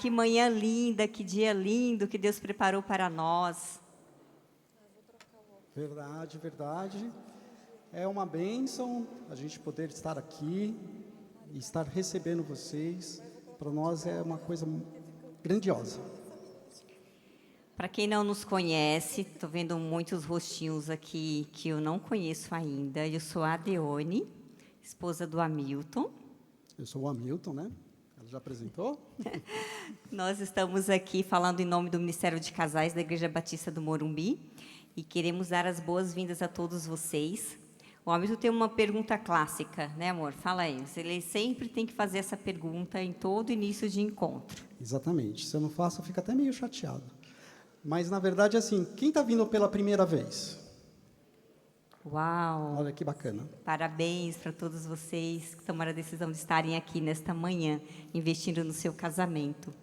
que manhã linda, que dia lindo que Deus preparou para nós. Verdade, verdade. É uma bênção a gente poder estar aqui e estar recebendo vocês. Para nós é uma coisa grandiosa. Para quem não nos conhece, estou vendo muitos rostinhos aqui que eu não conheço ainda. Eu sou a Adeone, esposa do Hamilton. Eu sou o Hamilton, né? Ela já apresentou? Nós estamos aqui falando em nome do Ministério de Casais da Igreja Batista do Morumbi e queremos dar as boas-vindas a todos vocês. O Hamilton tem uma pergunta clássica, né, amor? Fala aí. Ele sempre tem que fazer essa pergunta em todo início de encontro. Exatamente. Se eu não faço, eu fico até meio chateado. Mas, na verdade, assim, quem está vindo pela primeira vez? Uau! Olha que bacana. Parabéns para todos vocês que tomaram a decisão de estarem aqui nesta manhã, investindo no seu casamento.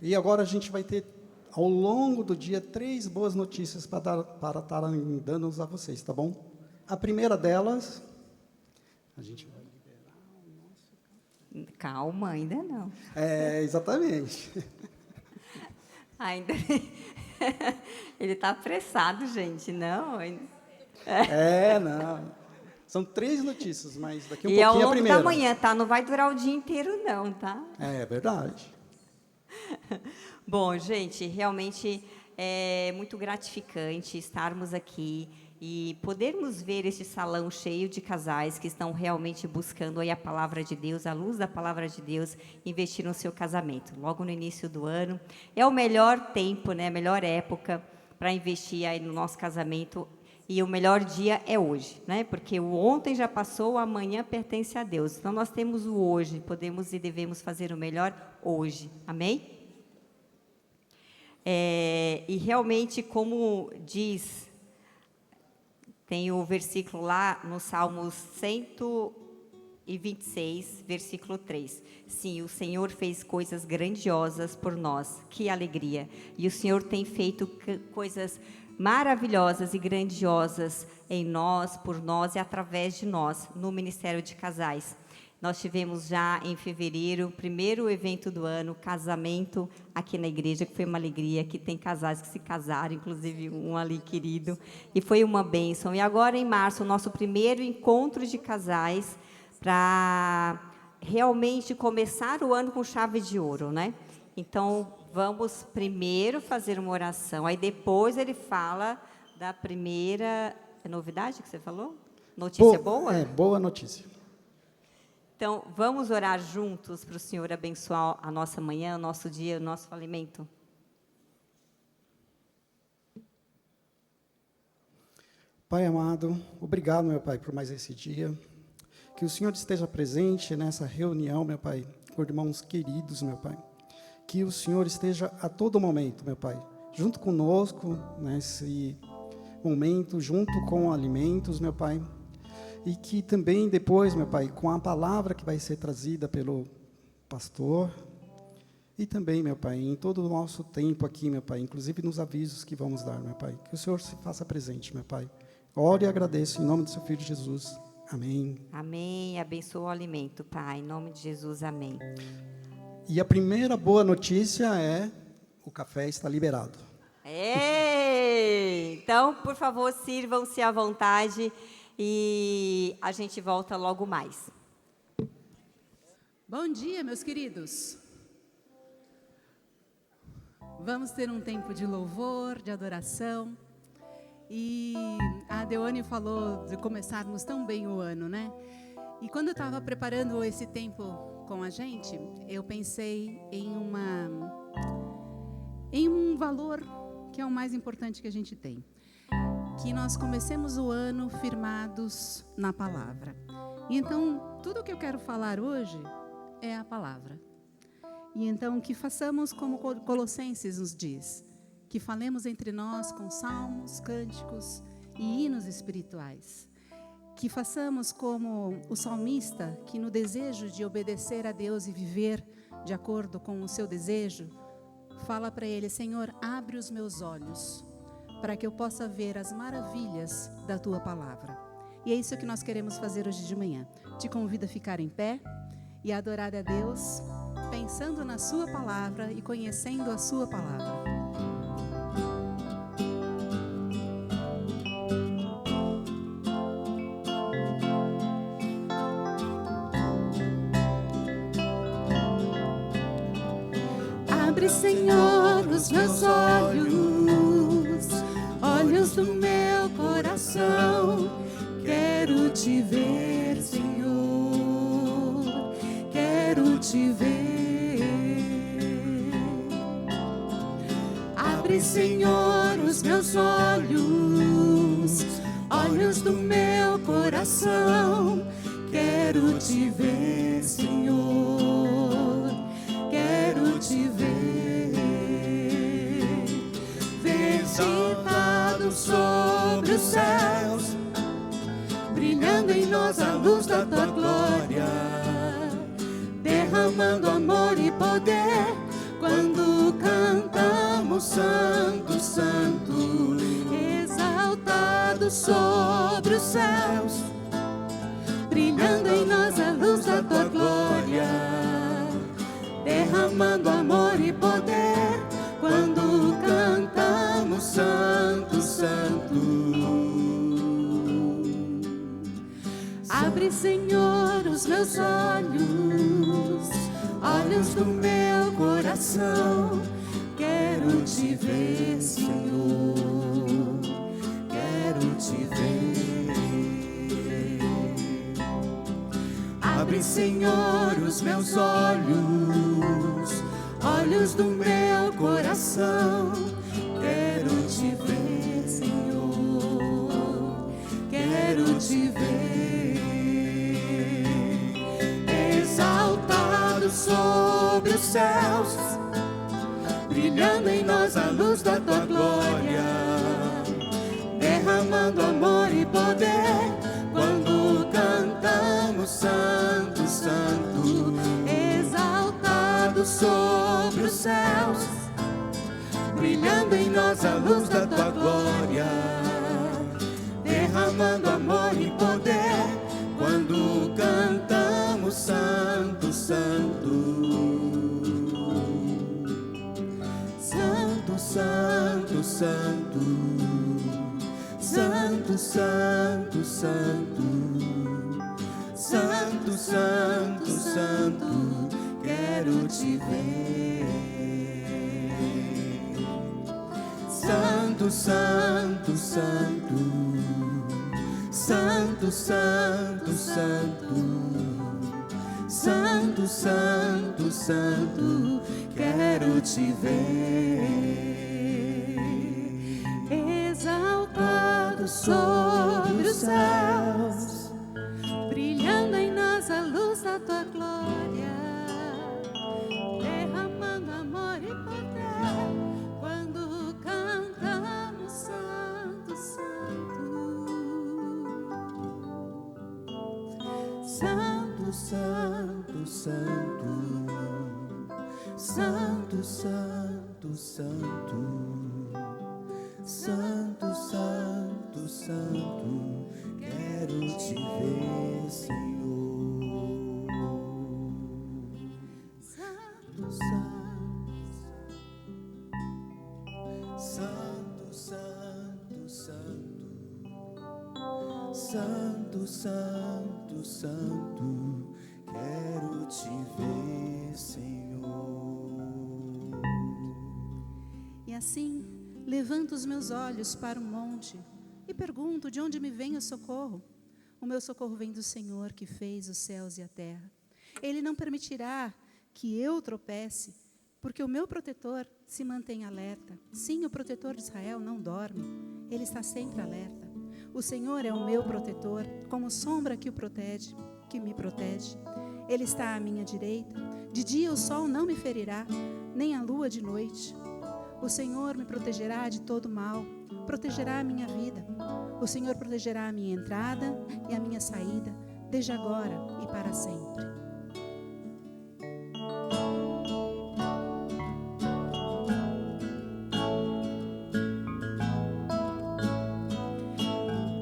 E agora a gente vai ter, ao longo do dia, 3 boas notícias para estar dando a vocês, tá bom? A primeira delas, a gente vai liberar o nosso... Calma, ainda não. Exatamente. Ainda. Ele está apressado, gente, não? Não. São 3 notícias, mas daqui um E ao pouquinho a longo primeira. da manhã, tá? Não vai durar o dia inteiro, não, tá? É verdade. Bom, gente, realmente é muito gratificante estarmos aqui e podermos ver este salão cheio de casais que estão realmente buscando aí a palavra de Deus, a luz da palavra de Deus, investir no seu casamento. Logo no início do ano, é o melhor tempo, né? A melhor época para investir aí no nosso casamento. E o melhor dia é hoje, né? Porque o ontem já passou, o amanhã pertence a Deus. Então, nós temos o hoje, podemos e devemos fazer o melhor hoje. Amém? E realmente, como diz, tem o versículo lá no Salmos 126, versículo 3. Sim, o Senhor fez coisas grandiosas por nós, que alegria. E o Senhor tem feito coisas maravilhosas e grandiosas em nós, por nós e através de nós, no Ministério de Casais. Nós tivemos já em fevereiro o primeiro evento do ano, casamento aqui na igreja, que foi uma alegria, que tem casais que se casaram, inclusive um ali querido, e foi uma bênção. E agora em março, o nosso primeiro encontro de casais, para realmente começar o ano com chave de ouro, né? Então, vamos primeiro fazer uma oração, aí depois ele fala da primeira novidade que você falou? Notícia boa? Boa notícia. Então, vamos orar juntos para o Senhor abençoar a nossa manhã, o nosso dia, o nosso alimento? Pai amado, obrigado, meu Pai, por mais esse dia. Que o Senhor esteja presente nessa reunião, meu Pai, com irmãos queridos, meu Pai. Que o Senhor esteja a todo momento, meu Pai, junto conosco, nesse momento, junto com alimentos, meu Pai. E que também depois, meu Pai, com a palavra que vai ser trazida pelo pastor, e também, meu Pai, em todo o nosso tempo aqui, meu Pai, inclusive nos avisos que vamos dar, meu Pai, que o Senhor se faça presente, meu Pai. Oro e agradeço em nome do seu Filho Jesus. Amém. Amém. Abençoa o alimento, Pai. Em nome de Jesus, amém. E a primeira boa notícia é: o café está liberado. Então, por favor, sirvam-se à vontade e a gente volta logo mais. Bom dia, meus queridos. Vamos ter um tempo de louvor, de adoração. E a Adeone falou de começarmos tão bem o ano, né? E quando eu estava preparando esse tempo com a gente, eu pensei em um valor que é o mais importante que a gente tem. Que nós comecemos o ano firmados na palavra. E então, tudo que eu quero falar hoje é a palavra. E então, que façamos como Colossenses nos diz, que falemos entre nós com salmos, cânticos e hinos espirituais. Que façamos como o salmista, que no desejo de obedecer a Deus e viver de acordo com o seu desejo, fala para ele: Senhor, abre os meus olhos, para que eu possa ver as maravilhas da Tua palavra. E é isso que nós queremos fazer hoje de manhã. Te convido a ficar em pé e a adorar a Deus pensando na sua palavra e conhecendo a sua palavra. Abre, Senhor, os meus olhos, olhos do meu coração. Quero te ver, Senhor, quero te ver. Abre, Senhor, os meus olhos, olhos do meu coração. Quero te ver, Senhor, quero te ver. Ver sentado sobre os céus, brilhando em nós a luz da tua glória, derramando amor e poder, quando cantamos Santo, Santo, exaltado sobre os céus, brilhando em nós a luz da tua glória, derramando amor e poder, quando cantamos Santo, Santo. Abre, Senhor, os meus olhos, olhos do meu coração. Quero te ver, Senhor, quero te ver. Abre, Senhor, os meus olhos, olhos do meu coração. Quero te ver, Senhor, quero te ver. Exaltado sobre os céus, brilhando em nós a luz da tua glória, derramando amor e poder, quando cantamos Santo, Santo. Exaltado sobre os céus, brilhando em nós a luz da tua glória, derramando amor e poder, quando cantamos Santo, Santo. Santo, Santo, Santo, Santo, Santo, Santo, Santo, Santo, Santo, quero te ver. Santo, Santo, Santo, Santo, Santo, Santo, Santo, Santo, Santo, quero te ver. Exaltado sobre os céus, brilhando em nós a luz da tua glória, derramando amor e poder, quando cantamos Santo, Santo. Santo, Santo, Santo, Santo, Santo, Santo, Santo, Santo, Santo, quero te ver, Senhor. Santo, Santo, Santo, Santo, Santo, Santo, Santo, quero te ver, Senhor. E assim, levanto os meus olhos para o monte e pergunto: de onde me vem o socorro? O meu socorro vem do Senhor, que fez os céus e a terra. Ele não permitirá que eu tropece, porque o meu protetor se mantém alerta. Sim, o protetor de Israel não dorme, ele está sempre alerta. O Senhor é o meu protetor, como sombra que o protege, que me protege. Ele está à minha direita. De dia o sol não me ferirá, nem a lua de noite. O Senhor me protegerá de todo mal, protegerá a minha vida. O Senhor protegerá a minha entrada e a minha saída, desde agora e para sempre.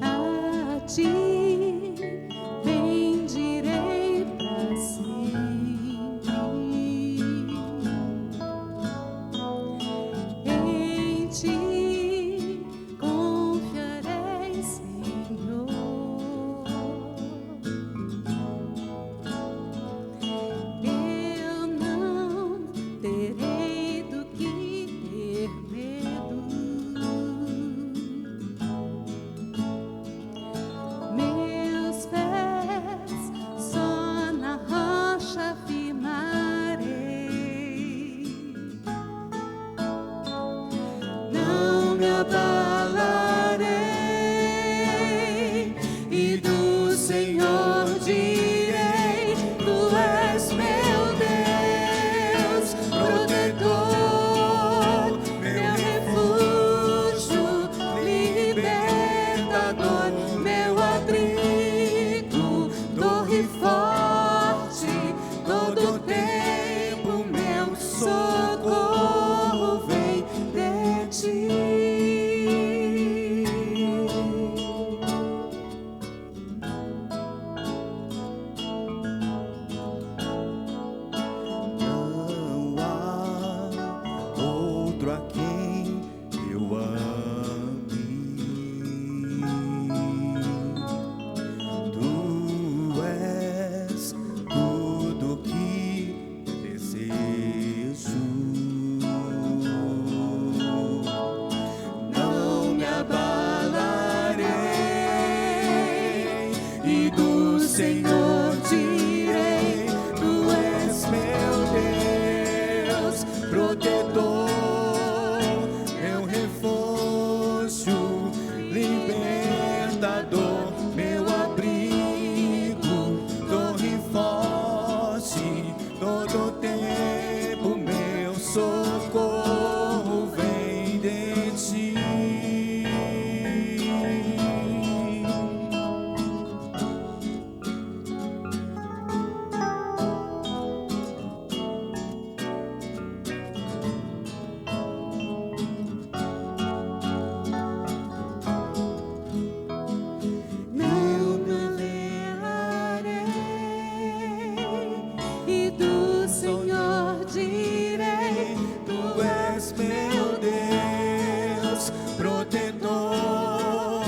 A ti bendirei para sempre. protetor, meu refúgio, libertador, meu abrigo, torre forte, todo tempo meu socorro vem de ti. E do Senhor direi: Tu és meu Deus, protetor,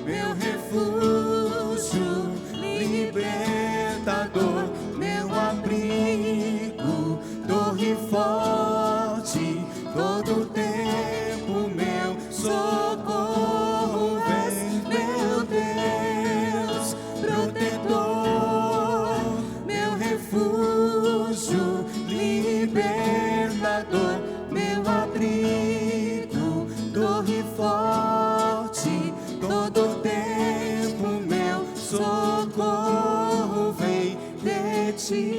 meu refúgio, libertador, meu abrigo, torre forte, todo tempo meu socorro vem, meu Deus, protetor, meu refúgio, libertador, meu abrigo, torre forte, todo tempo meu socorro vem de ti.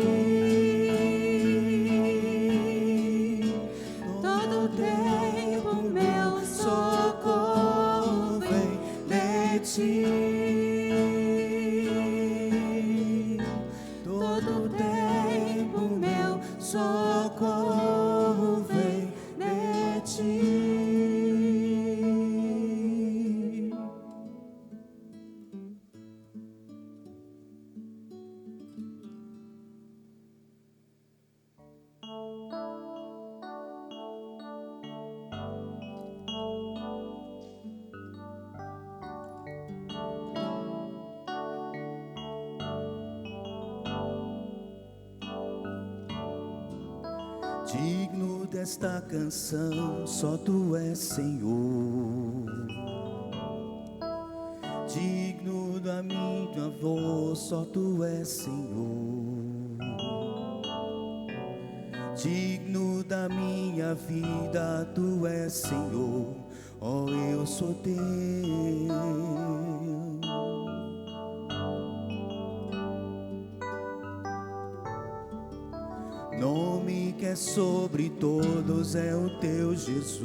Todo tempo meu socorro vem de ti. Todo tempo meu socorro vem de ti. Digno desta canção, só tu és Senhor. Digno da minha voz, só tu és Senhor. Digno da minha vida, tu és Senhor. Oh, eu sou teu. Nome que é sobre todos é o teu Jesus,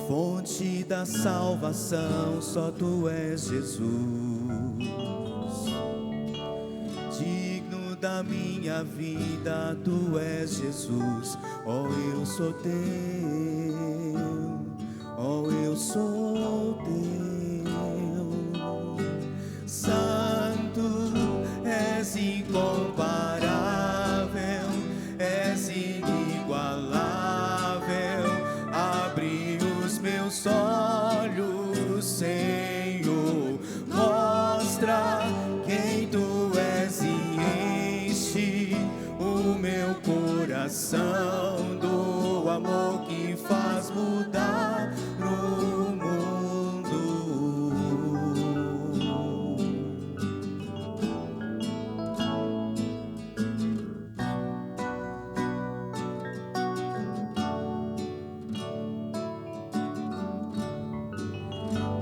fonte da salvação, só tu és Jesus. Digno da minha vida, tu és Jesus. Oh, eu sou teu, oh, eu sou teu. Santo, és incomparável, és inigualável. Abre os meus olhos, Senhor, mostra quem tu és e enche o meu coração do amor que faz mudar o mundo.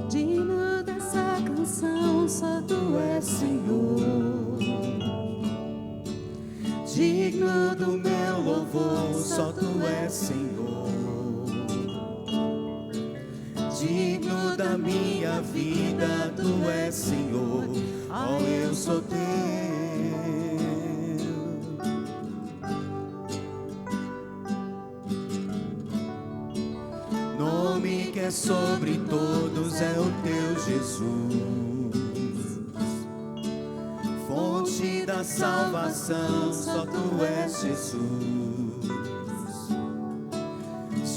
digno dessa canção, só tu és Senhor. Digno do meu louvor, só tu és Senhor. Digno da minha vida, tu és Senhor. Oh, eu sou teu. Nome que é sobre todos é o teu Jesus, fonte da salvação, só tu és Jesus.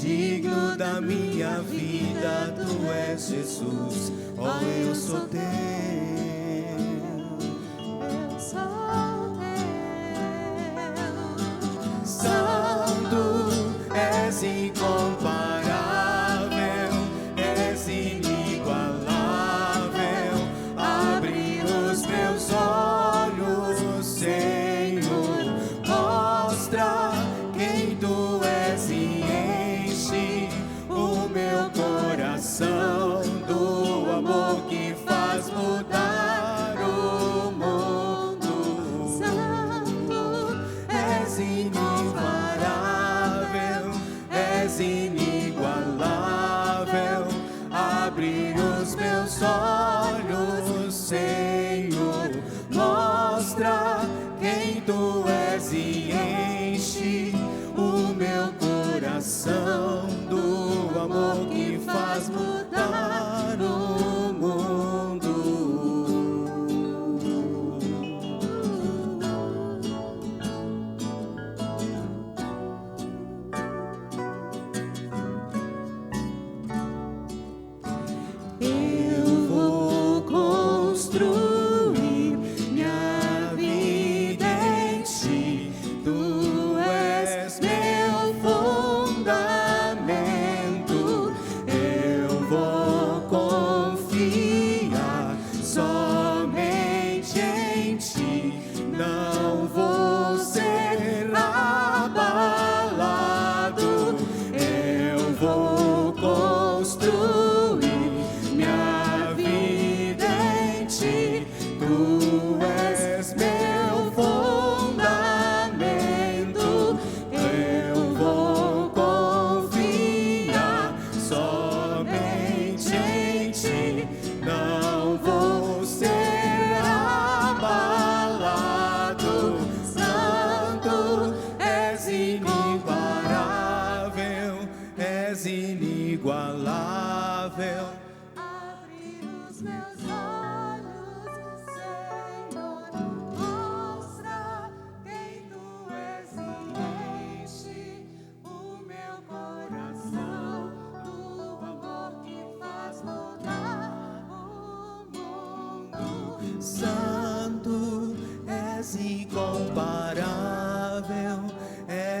Digno da minha vida, tu és Jesus. Oh, eu sou teu. Eu sou teu. Santo, és incomparável, és inigualável. Abre os meus olhos, Senhor, mostra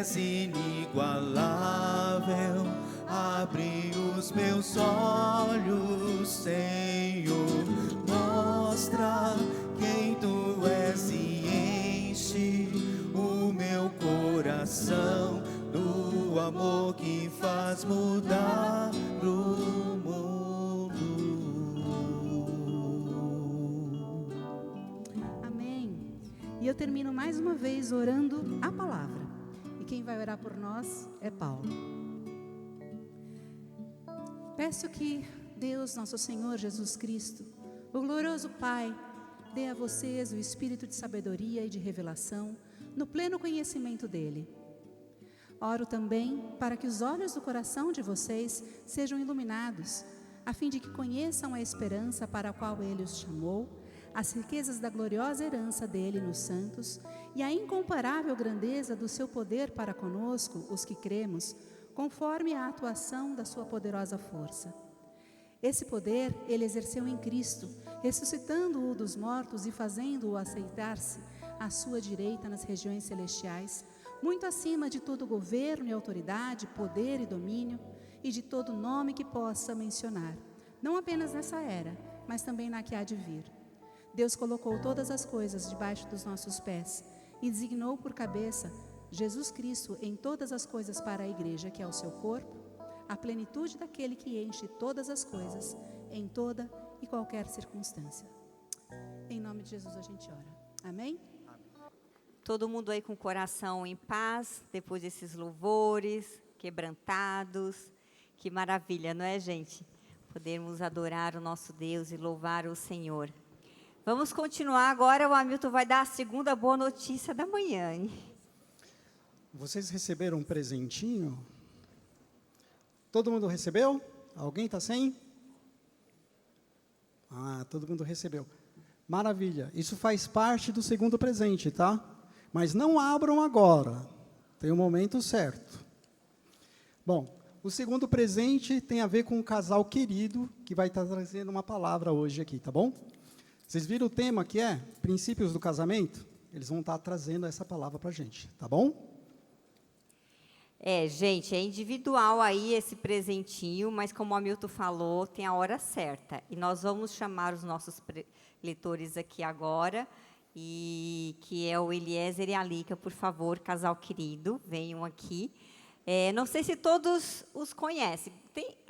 és inigualável. Abre os meus olhos, Senhor, mostra quem tu és e enche o meu coração do amor que faz mudar o mundo. Amém. E eu termino mais uma vez orando a palavra. E quem vai orar por nós é Paulo. Peço que Deus, nosso Senhor Jesus Cristo, o glorioso Pai, dê a vocês o espírito de sabedoria e de revelação no pleno conhecimento dEle. Oro também para que os olhos do coração de vocês sejam iluminados, a fim de que conheçam a esperança para a qual Ele os chamou, as riquezas da gloriosa herança dEle nos santos e a incomparável grandeza do seu poder para conosco, os que cremos, conforme a atuação da sua poderosa força. Esse poder Ele exerceu em Cristo, ressuscitando-o dos mortos e fazendo-o aceitar-se à sua direita nas regiões celestiais, muito acima de todo governo e autoridade, poder e domínio, e de todo nome que possa mencionar, não apenas nessa era, mas também na que há de vir. Deus colocou todas as coisas debaixo dos nossos pés e designou por cabeça Jesus Cristo em todas as coisas para a igreja, que é o seu corpo, a plenitude daquele que enche todas as coisas em toda e qualquer circunstância. Em nome de Jesus a gente ora. Amém? Todo mundo aí com o coração em paz, depois desses louvores, quebrantados. Que maravilha, não é, gente? Podermos adorar o nosso Deus e louvar o Senhor. Vamos continuar agora, o Hamilton vai dar a segunda boa notícia da manhã, hein? Vocês receberam um presentinho? Todo mundo recebeu? Alguém está sem? Ah, todo mundo recebeu. Maravilha. Isso faz parte do segundo presente, tá? Mas não abram agora. Tem um momento certo. Bom, o segundo presente tem a ver com um casal querido que vai estar trazendo uma palavra hoje aqui, tá bom? Vocês viram o tema que é princípios do casamento? Eles vão estar trazendo essa palavra para a gente, tá bom? Gente, é individual aí esse presentinho, mas como o Hamilton falou, tem a hora certa. E nós vamos chamar os nossos leitores aqui agora, e que é o Eliezer e a Alica, por favor, casal querido, venham aqui. Não sei se todos os conhecem.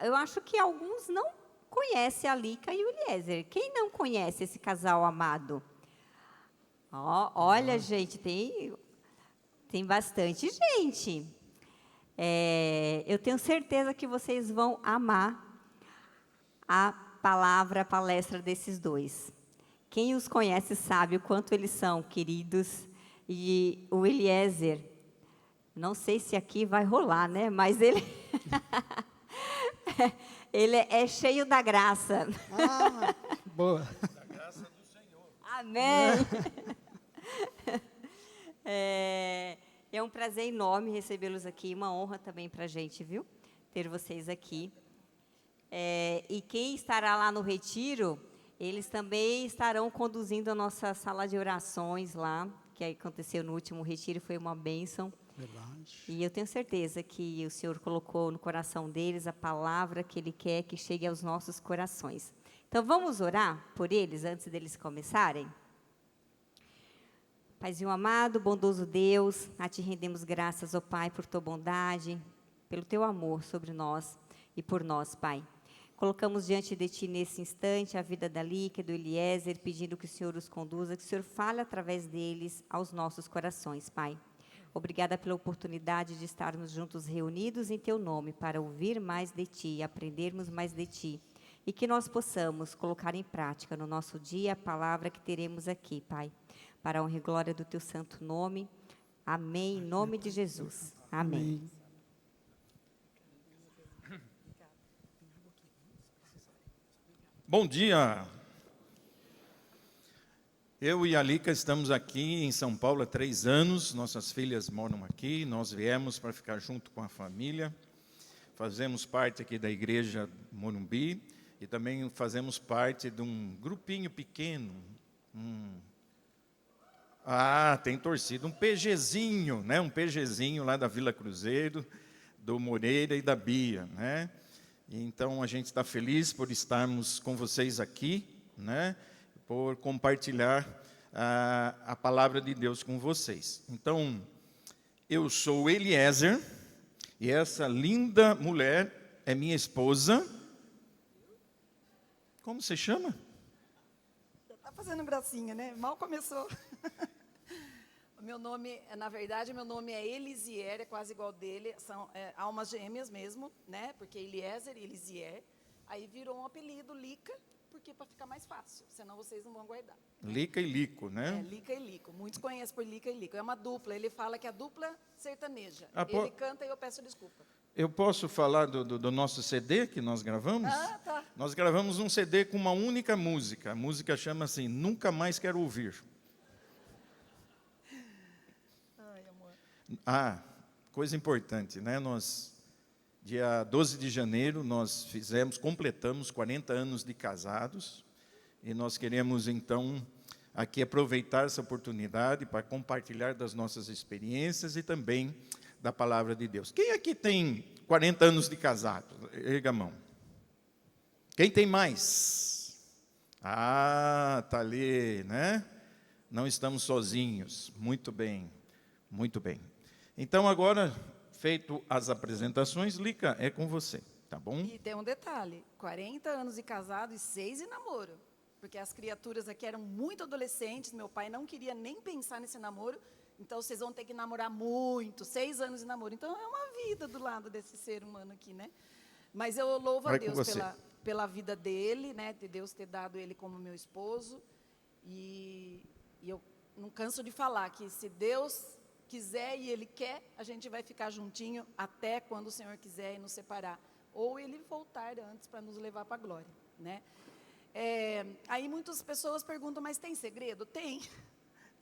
Eu acho que alguns não conhecem a Alica e o Eliezer. Quem não conhece esse casal amado? Olha, gente, tem bastante gente. Eu tenho certeza que vocês vão amar a palestra desses dois. Quem os conhece sabe o quanto eles são queridos. E o Eliezer, não sei se aqui vai rolar, né? Mas ele ele é cheio da graça. Ah, boa. Da graça do Senhor. Amém. É um prazer enorme recebê-los aqui, uma honra também para a gente, viu? Ter vocês aqui. E quem estará lá no retiro, eles também estarão conduzindo a nossa sala de orações lá, que aconteceu no último retiro, foi uma bênção. Verdade. E eu tenho certeza que o Senhor colocou no coração deles a palavra que Ele quer que chegue aos nossos corações. Então, vamos orar por eles antes deles começarem? Paizinho amado, bondoso Deus, a Ti rendemos graças, ó Pai, por Tua bondade, pelo Teu amor sobre nós e por nós, Pai. Colocamos diante de Ti nesse instante a vida da Líca e do Eliezer, pedindo que o Senhor os conduza, que o Senhor fale através deles aos nossos corações, Pai. Obrigada pela oportunidade de estarmos juntos reunidos em Teu nome, para ouvir mais de Ti, aprendermos mais de Ti, e que nós possamos colocar em prática no nosso dia a palavra que teremos aqui, Pai. Para a honra e glória do Teu santo nome. Amém. Em nome de Jesus. Amém. Bom dia. Eu e a Alica estamos aqui em São Paulo há 3 anos. Nossas filhas moram aqui. Nós viemos para ficar junto com a família. Fazemos parte aqui da igreja Morumbi e também fazemos parte de um grupinho pequeno, Ah, tem torcida. Um PGzinho, né? Um PGzinho lá da Vila Cruzeiro, do Moreira e da Bia, né? Então, a gente está feliz por estarmos com vocês aqui, né? Por compartilhar a palavra de Deus com vocês. Então, eu sou Eliezer, e essa linda mulher é minha esposa. Como você chama? Tá fazendo gracinha, né? Mal começou. Meu nome, na verdade, meu nome é Elisier, é quase igual dele, são almas gêmeas mesmo, né? Porque Eliezer e Elisier. Aí virou um apelido, Lica, porque para ficar mais fácil, senão vocês não vão guardar. Lica e Lico, né? Lica e Lico. Muitos conhecem por Lica e Lico. É uma dupla, ele fala que é a dupla sertaneja. Ah, ele canta e eu peço desculpa. Eu posso falar do nosso CD que nós gravamos? Ah, tá. Nós gravamos um CD com uma única música. A música chama assim, Nunca Mais Quero Ouvir. Ai, amor. Ah, coisa importante, né? Nós, dia 12 de janeiro, nós completamos 40 anos de casados, e nós queremos, então, aqui aproveitar essa oportunidade para compartilhar das nossas experiências e também da palavra de Deus. Quem aqui tem 40 anos de casado? Erga a mão. Quem tem mais? Ah, está ali, né? Não estamos sozinhos. Muito bem, muito bem. Então, agora, feito as apresentações, Lica, é com você, tá bom? E tem um detalhe, 40 anos de casado e 6 de namoro. Porque as criaturas aqui eram muito adolescentes, meu pai não queria nem pensar nesse namoro, então vocês vão ter que namorar muito, 6 anos de namoro. Então é uma vida do lado desse ser humano aqui, né? Mas eu louvo a Deus pela vida dele, né? De Deus ter dado ele como meu esposo. E eu não canso de falar que se Deus quiser e Ele quer, a gente vai ficar juntinho até quando o Senhor quiser e nos separar. Ou Ele voltar antes para nos levar para a glória, né? Aí muitas pessoas perguntam, mas tem segredo? Tem.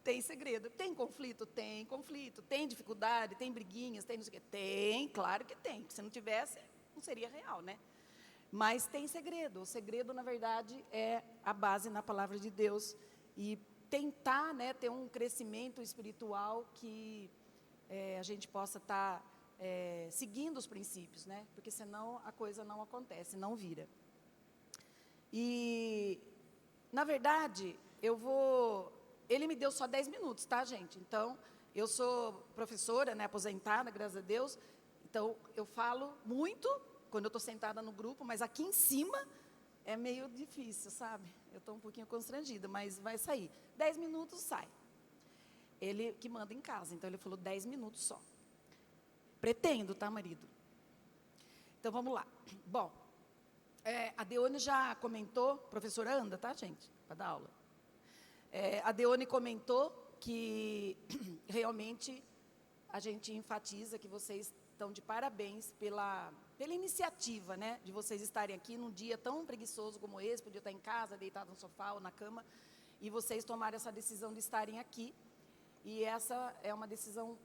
Tem segredo. Tem conflito? Tem conflito. Tem dificuldade? Tem briguinhas? Tem não sei o quê? Tem, claro que tem. Se não tivesse, não seria real, né? Mas tem segredo. O segredo, na verdade, é a base na palavra de Deus. E tentar, né, ter um crescimento espiritual que a gente possa estar seguindo os princípios, né? Porque senão a coisa não acontece, não vira. E, na verdade, ele me deu só 10 minutos, tá, gente? Então, eu sou professora, né, aposentada, graças a Deus. Então, eu falo muito quando eu estou sentada no grupo, mas aqui em cima é meio difícil, sabe? Eu estou um pouquinho constrangida, mas vai sair. 10 minutos sai. Ele que manda em casa, então ele falou 10 minutos só. Pretendo, tá, marido? Então, vamos lá. Bom, a Deone já comentou, professora anda, tá, gente? Para dar aula. A Deone comentou que realmente a gente enfatiza que vocês estão de parabéns pela iniciativa, né, de vocês estarem aqui num dia tão preguiçoso como esse, podia estar em casa, deitado no sofá ou na cama, e vocês tomaram essa decisão de estarem aqui. E essa é uma decisão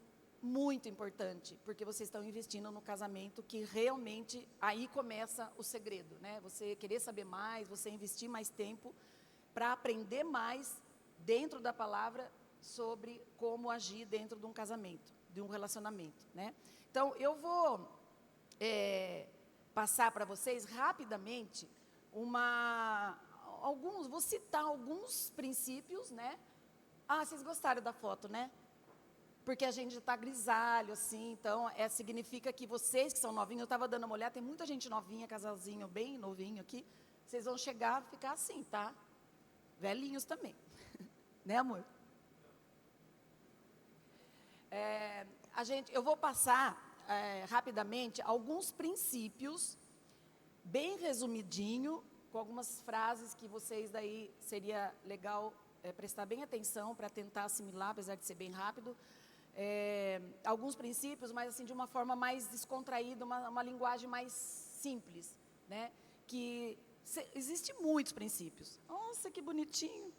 muito importante, porque vocês estão investindo no casamento, que realmente aí começa o segredo, né? Você querer saber mais, você investir mais tempo para aprender mais dentro da palavra sobre como agir dentro de um casamento, de um relacionamento, né? Então, eu vou passar para vocês rapidamente vou citar alguns princípios, né? Ah, vocês gostaram da foto, né? Porque a gente já está grisalho, assim, então significa que vocês que são novinhos, eu estava dando uma olhada, tem muita gente novinha, casalzinho bem novinho aqui, vocês vão chegar a ficar assim, tá? Velhinhos também, né, amor? Eu vou passar rapidamente alguns princípios, bem resumidinho, com algumas frases que vocês daí seria legal prestar bem atenção para tentar assimilar, apesar de ser bem rápido. Alguns princípios, mas assim de uma forma mais descontraída, uma linguagem mais simples, né? Que existem muitos princípios. Nossa, que bonitinho!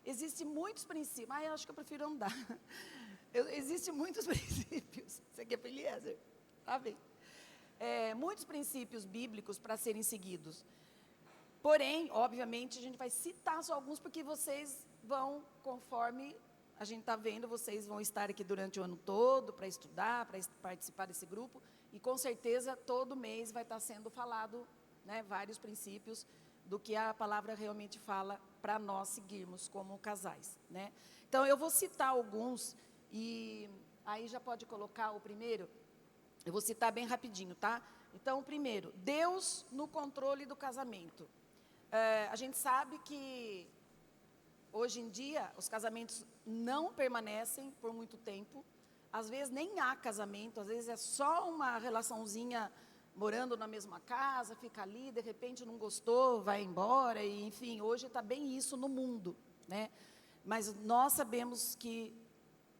Existem muitos princípios. Eu acho que eu prefiro andar. Existem muitos princípios. Isso aqui é para Eliezer. Tá bem. Muitos princípios bíblicos para serem seguidos. Porém, obviamente, a gente vai citar só alguns, porque vocês vão, conforme a gente está vendo, vocês vão estar aqui durante o ano todo para estudar, para participar desse grupo, e com certeza todo mês vai estar sendo falado, né, vários princípios do que a palavra realmente fala para nós seguirmos como casais, né? Então, eu vou citar alguns, e aí já pode colocar o primeiro, eu vou citar bem rapidinho, tá? Então, o primeiro, Deus no controle do casamento. A gente sabe que, hoje em dia, os casamentos não permanecem por muito tempo, às vezes nem há casamento, às vezes é só uma relaçãozinha morando na mesma casa, fica ali, de repente não gostou, vai embora, e, enfim, hoje está bem isso no mundo, né? Mas nós sabemos que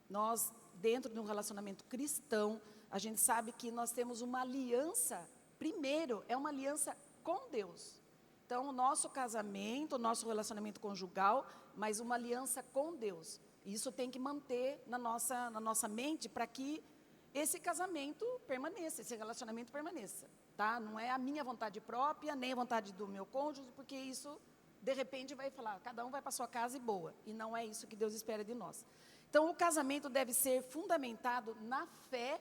nós, dentro de um relacionamento cristão, a gente sabe que nós temos uma aliança, primeiro, é uma aliança com Deus. Então, o nosso casamento, o nosso relacionamento conjugal, mas uma aliança com Deus. Isso tem que manter na nossa mente para que esse casamento permaneça, esse relacionamento permaneça, tá? Não é a minha vontade própria, nem a vontade do meu cônjuge, porque isso, de repente, vai falar, cada um vai para a sua casa e boa. E não é isso que Deus espera de nós. Então, o casamento deve ser fundamentado na fé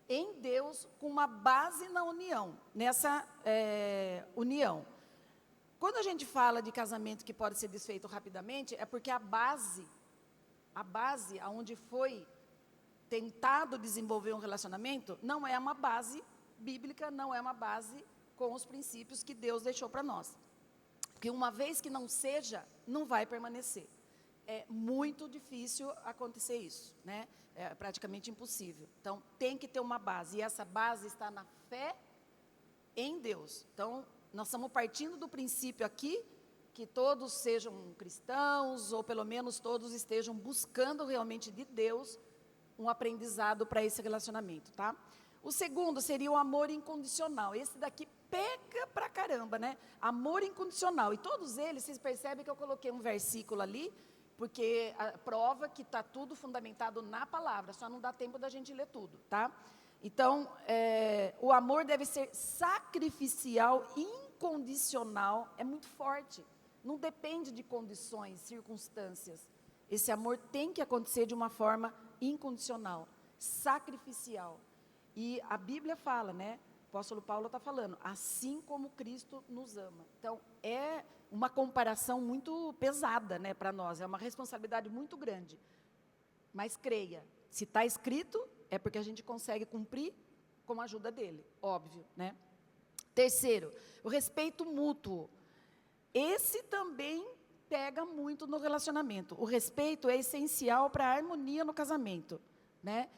em Deus, com uma base na união, nessa união. Quando a gente fala de casamento que pode ser desfeito rapidamente, é porque a base aonde foi tentado desenvolver um relacionamento, não é uma base bíblica, não é uma base com os princípios que Deus deixou para nós. Porque uma vez que não seja, não vai permanecer. É muito difícil acontecer isso, né? É praticamente impossível. Então, tem que ter uma base, e essa base está na fé em Deus. Então, nós estamos partindo do princípio aqui, que todos sejam cristãos, ou pelo menos todos estejam buscando realmente de Deus um aprendizado para esse relacionamento, tá? O segundo seria o amor incondicional. Esse daqui pega pra caramba, né? Amor incondicional. E todos eles, vocês percebem que eu coloquei um versículo ali, porque prova que está tudo fundamentado na palavra, só não dá tempo da gente ler tudo, tá? Então, o amor deve ser sacrificial, incondicional, é muito forte. Não depende de condições, circunstâncias. Esse amor tem que acontecer de uma forma incondicional, sacrificial. E a Bíblia fala, né? O apóstolo Paulo está falando, assim como Cristo nos ama. Então, é uma comparação muito pesada, né, para nós, é uma responsabilidade muito grande. Mas creia, se está escrito, é porque a gente consegue cumprir com a ajuda dele, óbvio, né? Terceiro, o respeito mútuo. Esse também pega muito no relacionamento. O respeito é essencial para a harmonia no casamento, né?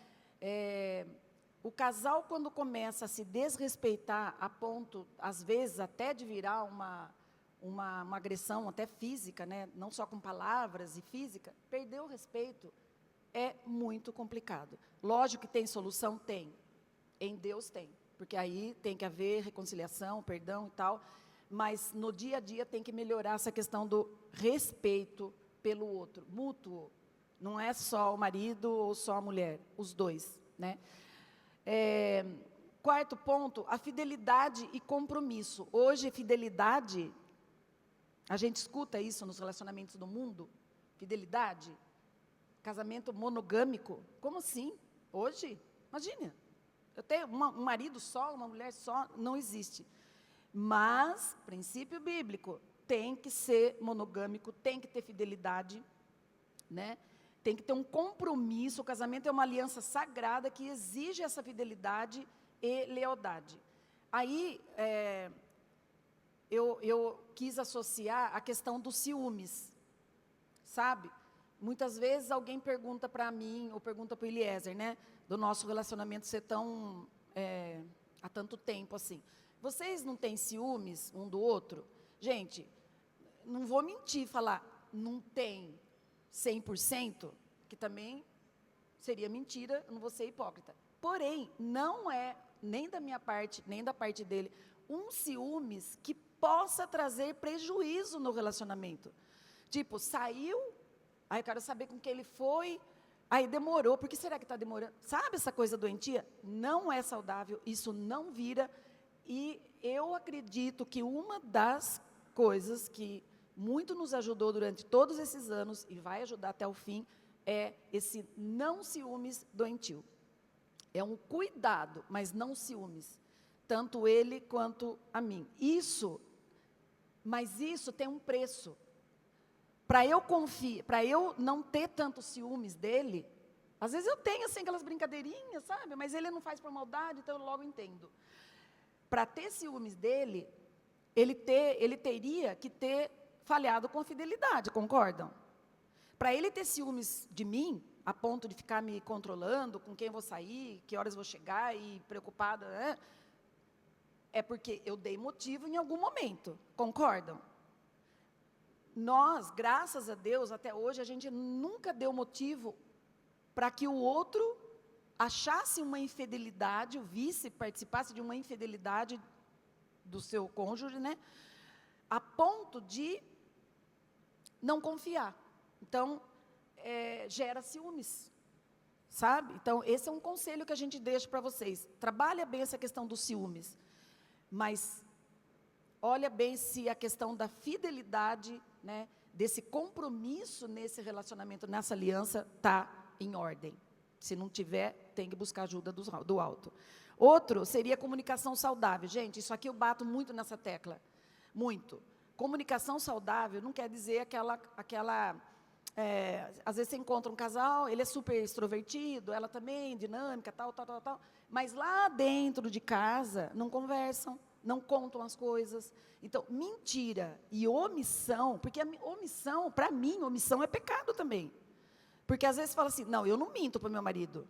O casal, quando começa a se desrespeitar a ponto, às vezes, até de virar uma agressão até física, né? Não só com palavras e física, perder o respeito é muito complicado. Lógico que tem solução? Tem. Em Deus tem. Porque aí tem que haver reconciliação, perdão e tal, mas no dia a dia tem que melhorar essa questão do respeito pelo outro, mútuo. Não é só o marido ou só a mulher, os dois, né? Quarto ponto, a fidelidade e compromisso. Hoje, fidelidade, a gente escuta isso nos relacionamentos do mundo, fidelidade, casamento monogâmico, como assim? Hoje, imagina, eu tenho um marido só, uma mulher só, não existe. Mas, princípio bíblico, tem que ser monogâmico, tem que ter fidelidade, né? Tem que ter um compromisso, o casamento é uma aliança sagrada que exige essa fidelidade e lealdade. Aí, eu quis associar a questão dos ciúmes, sabe? Muitas vezes alguém pergunta para mim, ou pergunta para o Eliezer, né? Do nosso relacionamento ser tão, há tanto tempo assim. Vocês não têm ciúmes um do outro? Gente, não vou mentir, falar, não tem 100%, que também seria mentira, eu não vou ser hipócrita. Porém, não é, nem da minha parte, nem da parte dele, um ciúmes que possa trazer prejuízo no relacionamento. Tipo, saiu, aí eu quero saber com quem ele foi, aí demorou, por que será que está demorando? Sabe essa coisa doentia? Não é saudável, isso não vira, e eu acredito que uma das coisas que muito nos ajudou durante todos esses anos e vai ajudar até o fim, é esse não ciúmes doentio. É um cuidado, mas não ciúmes, tanto ele quanto a mim. Mas isso tem um preço. Para eu não ter tanto ciúmes dele, às vezes eu tenho assim aquelas brincadeirinhas, sabe? Mas ele não faz por maldade, então eu logo entendo. Para ter ciúmes dele, ele teria que ter falhado com a fidelidade, concordam? Para ele ter ciúmes de mim, a ponto de ficar me controlando, com quem vou sair, que horas vou chegar e preocupada, né? É porque eu dei motivo em algum momento, concordam? Nós, graças a Deus, até hoje, a gente nunca deu motivo para que o outro achasse uma infidelidade, o vice participasse de uma infidelidade do seu cônjuge, né? A ponto de não confiar. Então, gera ciúmes, sabe? Então, esse é um conselho que a gente deixa para vocês. Trabalha bem essa questão dos ciúmes, mas olha bem se a questão da fidelidade, né, desse compromisso nesse relacionamento, nessa aliança, está em ordem. Se não tiver, tem que buscar ajuda do alto. Outro seria comunicação saudável. Gente, isso aqui eu bato muito nessa tecla. Muito. Comunicação saudável não quer dizer às vezes você encontra um casal, ele é super extrovertido, ela também, dinâmica, tal, mas lá dentro de casa não conversam, não contam as coisas. Então, mentira e omissão, porque a omissão, para mim, omissão é pecado também. Porque às vezes fala assim, não, eu não minto para o meu marido,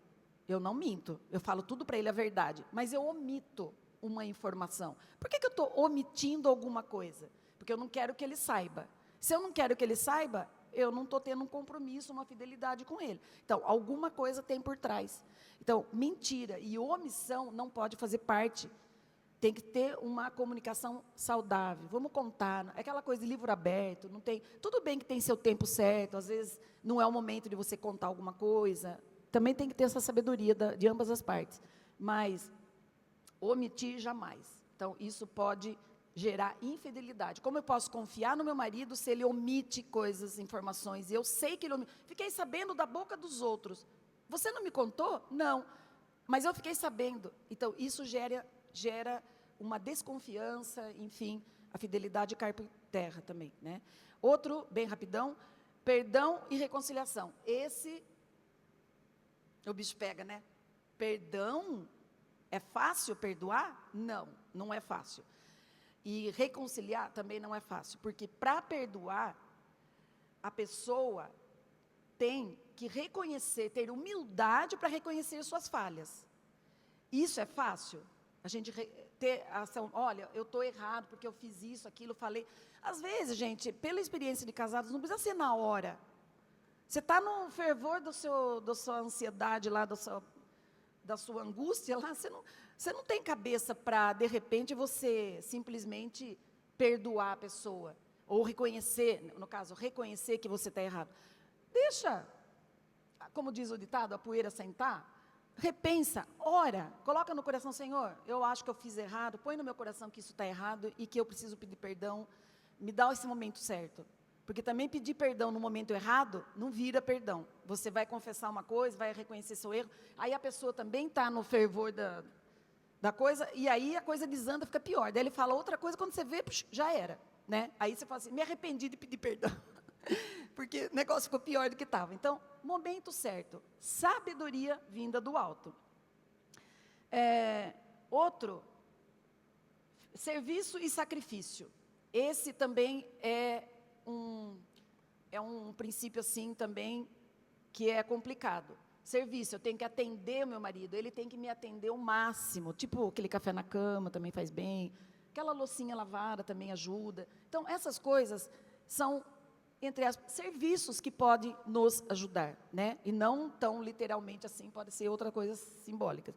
eu não minto, eu falo tudo para ele a verdade, mas eu omito uma informação. Por que eu estou omitindo alguma coisa? Porque eu não quero que ele saiba. Se eu não quero que ele saiba, eu não estou tendo um compromisso, uma fidelidade com ele. Então, alguma coisa tem por trás. Então, mentira e omissão não pode fazer parte. Tem que ter uma comunicação saudável. Vamos contar. É aquela coisa de livro aberto. Não tem, tudo bem que tem seu tempo certo. Às vezes, não é o momento de você contar alguma coisa. Também tem que ter essa sabedoria de ambas as partes. Mas, omitir jamais. Então, isso pode gerar infidelidade. Como eu posso confiar no meu marido se ele omite coisas, informações, e eu sei que ele omite? Fiquei sabendo da boca dos outros. Você não me contou? Não. Mas eu fiquei sabendo. Então, isso gera uma desconfiança, enfim, a fidelidade cai por terra também, né? Outro, bem rapidão, perdão e reconciliação. Esse, o bicho pega, né? Perdão, é fácil perdoar? Não, não é fácil. E reconciliar também não é fácil, porque para perdoar, a pessoa tem que reconhecer, ter humildade para reconhecer suas falhas. Isso é fácil? A gente ter a ação, olha, eu estou errado porque eu fiz isso, aquilo, falei. Às vezes, gente, pela experiência de casados, não precisa ser na hora. Você está no fervor da sua ansiedade lá, da sua angústia lá, você não tem cabeça para, de repente, você simplesmente perdoar a pessoa. Ou reconhecer, no caso, reconhecer que você está errado. Deixa, como diz o ditado, a poeira sentar. Repensa, ora, coloca no coração, Senhor, eu acho que eu fiz errado, põe no meu coração que isso está errado e que eu preciso pedir perdão, me dá esse momento certo. Porque também pedir perdão no momento errado não vira perdão. Você vai confessar uma coisa, vai reconhecer seu erro, aí a pessoa também está no fervor da coisa, e aí a coisa desanda, fica pior. Daí ele fala outra coisa, quando você vê, já era. Né? Aí você fala assim, me arrependi de pedir perdão. Porque o negócio ficou pior do que estava. Então, momento certo. Sabedoria vinda do alto. Outro, serviço e sacrifício. Esse também é um princípio assim também que é complicado. Serviço, eu tenho que atender o meu marido, ele tem que me atender o máximo. Tipo, aquele café na cama também faz bem, aquela loucinha lavada também ajuda. Então, essas coisas são, entre as serviços que podem nos ajudar, né? E não tão literalmente assim, pode ser outra coisa simbólica.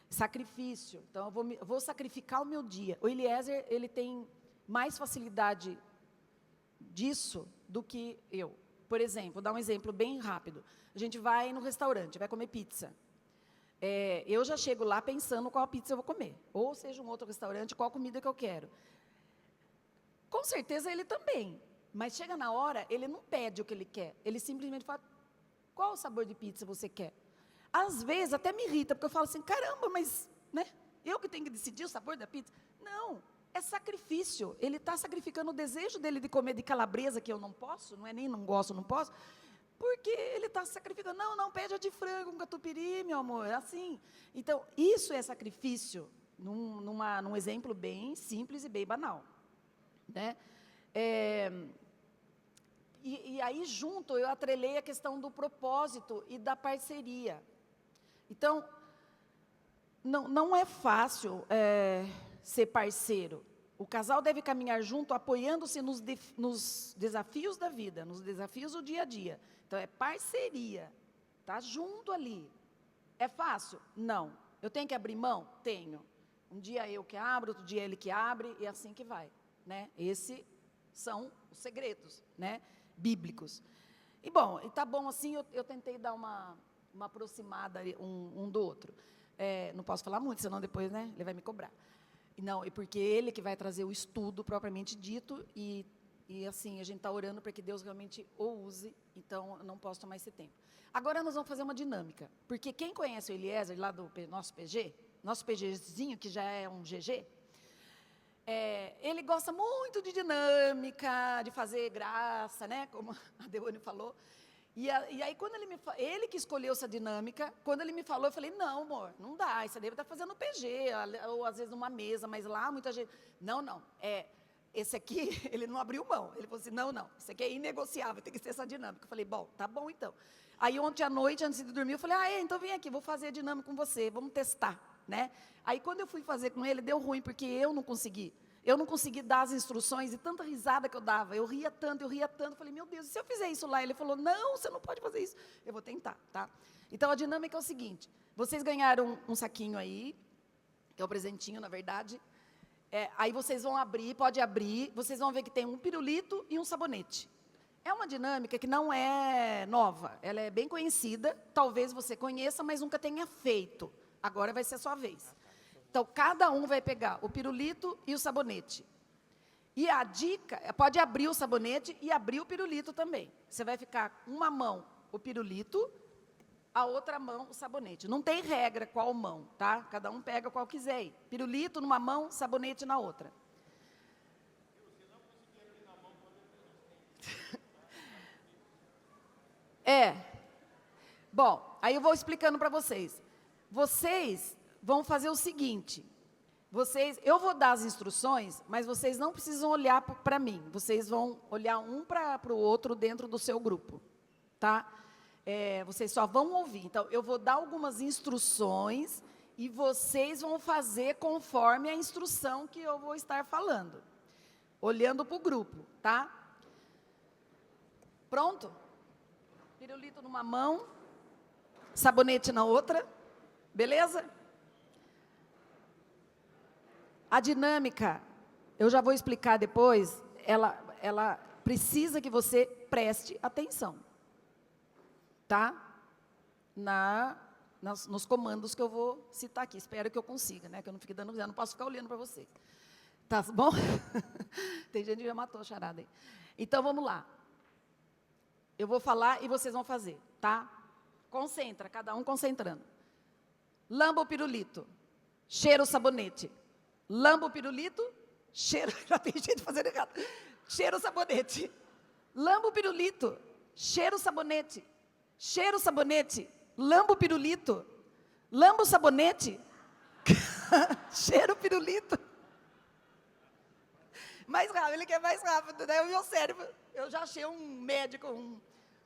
Sacrifício, então eu vou sacrificar o meu dia. O Eliezer, ele tem mais facilidade disso do que eu. Por exemplo, vou dar um exemplo bem rápido. A gente vai no restaurante, vai comer pizza. Eu já chego lá pensando qual pizza eu vou comer. Ou seja, um outro restaurante, qual comida que eu quero. Com certeza ele também. Mas chega na hora, ele não pede o que ele quer. Ele simplesmente fala, qual o sabor de pizza você quer? Às vezes até me irrita, porque eu falo assim, caramba, mas, né? Eu que tenho que decidir o sabor da pizza? Não, é sacrifício. Ele está sacrificando o desejo dele de comer de calabresa, que eu não posso, não é nem não gosto, não posso, porque ele está sacrificando. Não, não, pede a de frango com catupiry, meu amor, é assim. Então, isso é sacrifício, num exemplo bem simples e bem banal, né? E aí, junto, eu atrelei a questão do propósito e da parceria. Então, não é fácil ser parceiro. O casal deve caminhar junto, apoiando-se nos desafios da vida, nos desafios do dia a dia. Então, é parceria, tá junto ali. É fácil? Não. Eu tenho que abrir mão? Tenho. Um dia eu que abro, outro dia ele que abre, e assim que vai, né? Esses são os segredos, né, bíblicos. E, bom, tá bom assim, eu tentei dar uma aproximada um do outro. Não posso falar muito, senão depois, né, ele vai me cobrar. Não, e porque ele que vai trazer o estudo propriamente dito, e assim, a gente está orando para que Deus realmente o use, então eu não posso tomar esse tempo. Agora nós vamos fazer uma dinâmica, porque quem conhece o Eliezer, lá do nosso PGzinho, que já é um GG, ele gosta muito de dinâmica, de fazer graça, né, como a Deone falou. E aí, quando ele que escolheu essa dinâmica, quando ele me falou, eu falei, não, amor, não dá, isso deve estar fazendo PG, ou às vezes numa mesa, mas lá muita gente... Não, esse aqui, ele não abriu mão, ele falou assim, não, esse aqui é inegociável, tem que ser essa dinâmica. Eu falei, bom, tá bom então. Aí ontem à noite, antes de dormir, eu falei, então vem aqui, vou fazer a dinâmica com você, vamos testar, né? Aí quando eu fui fazer com ele, deu ruim, porque eu não consegui dar as instruções, e tanta risada que eu dava, eu ria tanto, falei, meu Deus, e se eu fizer isso lá? Ele falou, não, você não pode fazer isso. Eu vou tentar, tá? Então, a dinâmica é o seguinte, vocês ganharam um saquinho aí, que é o presentinho, na verdade, aí vocês vão abrir, pode abrir, vocês vão ver que tem um pirulito e um sabonete. É uma dinâmica que não é nova, ela é bem conhecida, talvez você conheça, mas nunca tenha feito. Agora vai ser a sua vez. Então, cada um vai pegar o pirulito e o sabonete. E a dica, pode abrir o sabonete e abrir o pirulito também. Você vai ficar com uma mão o pirulito, a outra mão o sabonete. Não tem regra qual mão, tá? Cada um pega qual quiser ir. Pirulito numa mão, sabonete na outra. Bom, aí eu vou explicando para vocês. Vocês vão fazer o seguinte, eu vou dar as instruções, mas vocês não precisam olhar para mim, vocês vão olhar um para o outro dentro do seu grupo, tá? Vocês só vão ouvir, então eu vou dar algumas instruções e vocês vão fazer conforme a instrução que eu vou estar falando, olhando para o grupo, tá? Pronto? Pirulito numa mão, sabonete na outra, beleza? A dinâmica, eu já vou explicar depois, ela precisa que você preste atenção, tá? Nos comandos que eu vou citar aqui, espero que eu consiga, né? Que eu não fique dando, eu não posso ficar olhando para vocês. Tá bom? Tem gente que já matou a charada aí. Então, vamos lá. Eu vou falar e vocês vão fazer, tá? Concentra, cada um concentrando. Lamba o pirulito, cheira o sabonete. Lamba o pirulito, cheira... Já tem gente fazendo errado. Cheira o sabonete. Lamba o pirulito, cheira o sabonete. Cheira o sabonete. Lamba o pirulito. Lamba o sabonete. Cheira o pirulito. Mais rápido, ele quer mais rápido, né? O meu cérebro... Eu já achei um médico,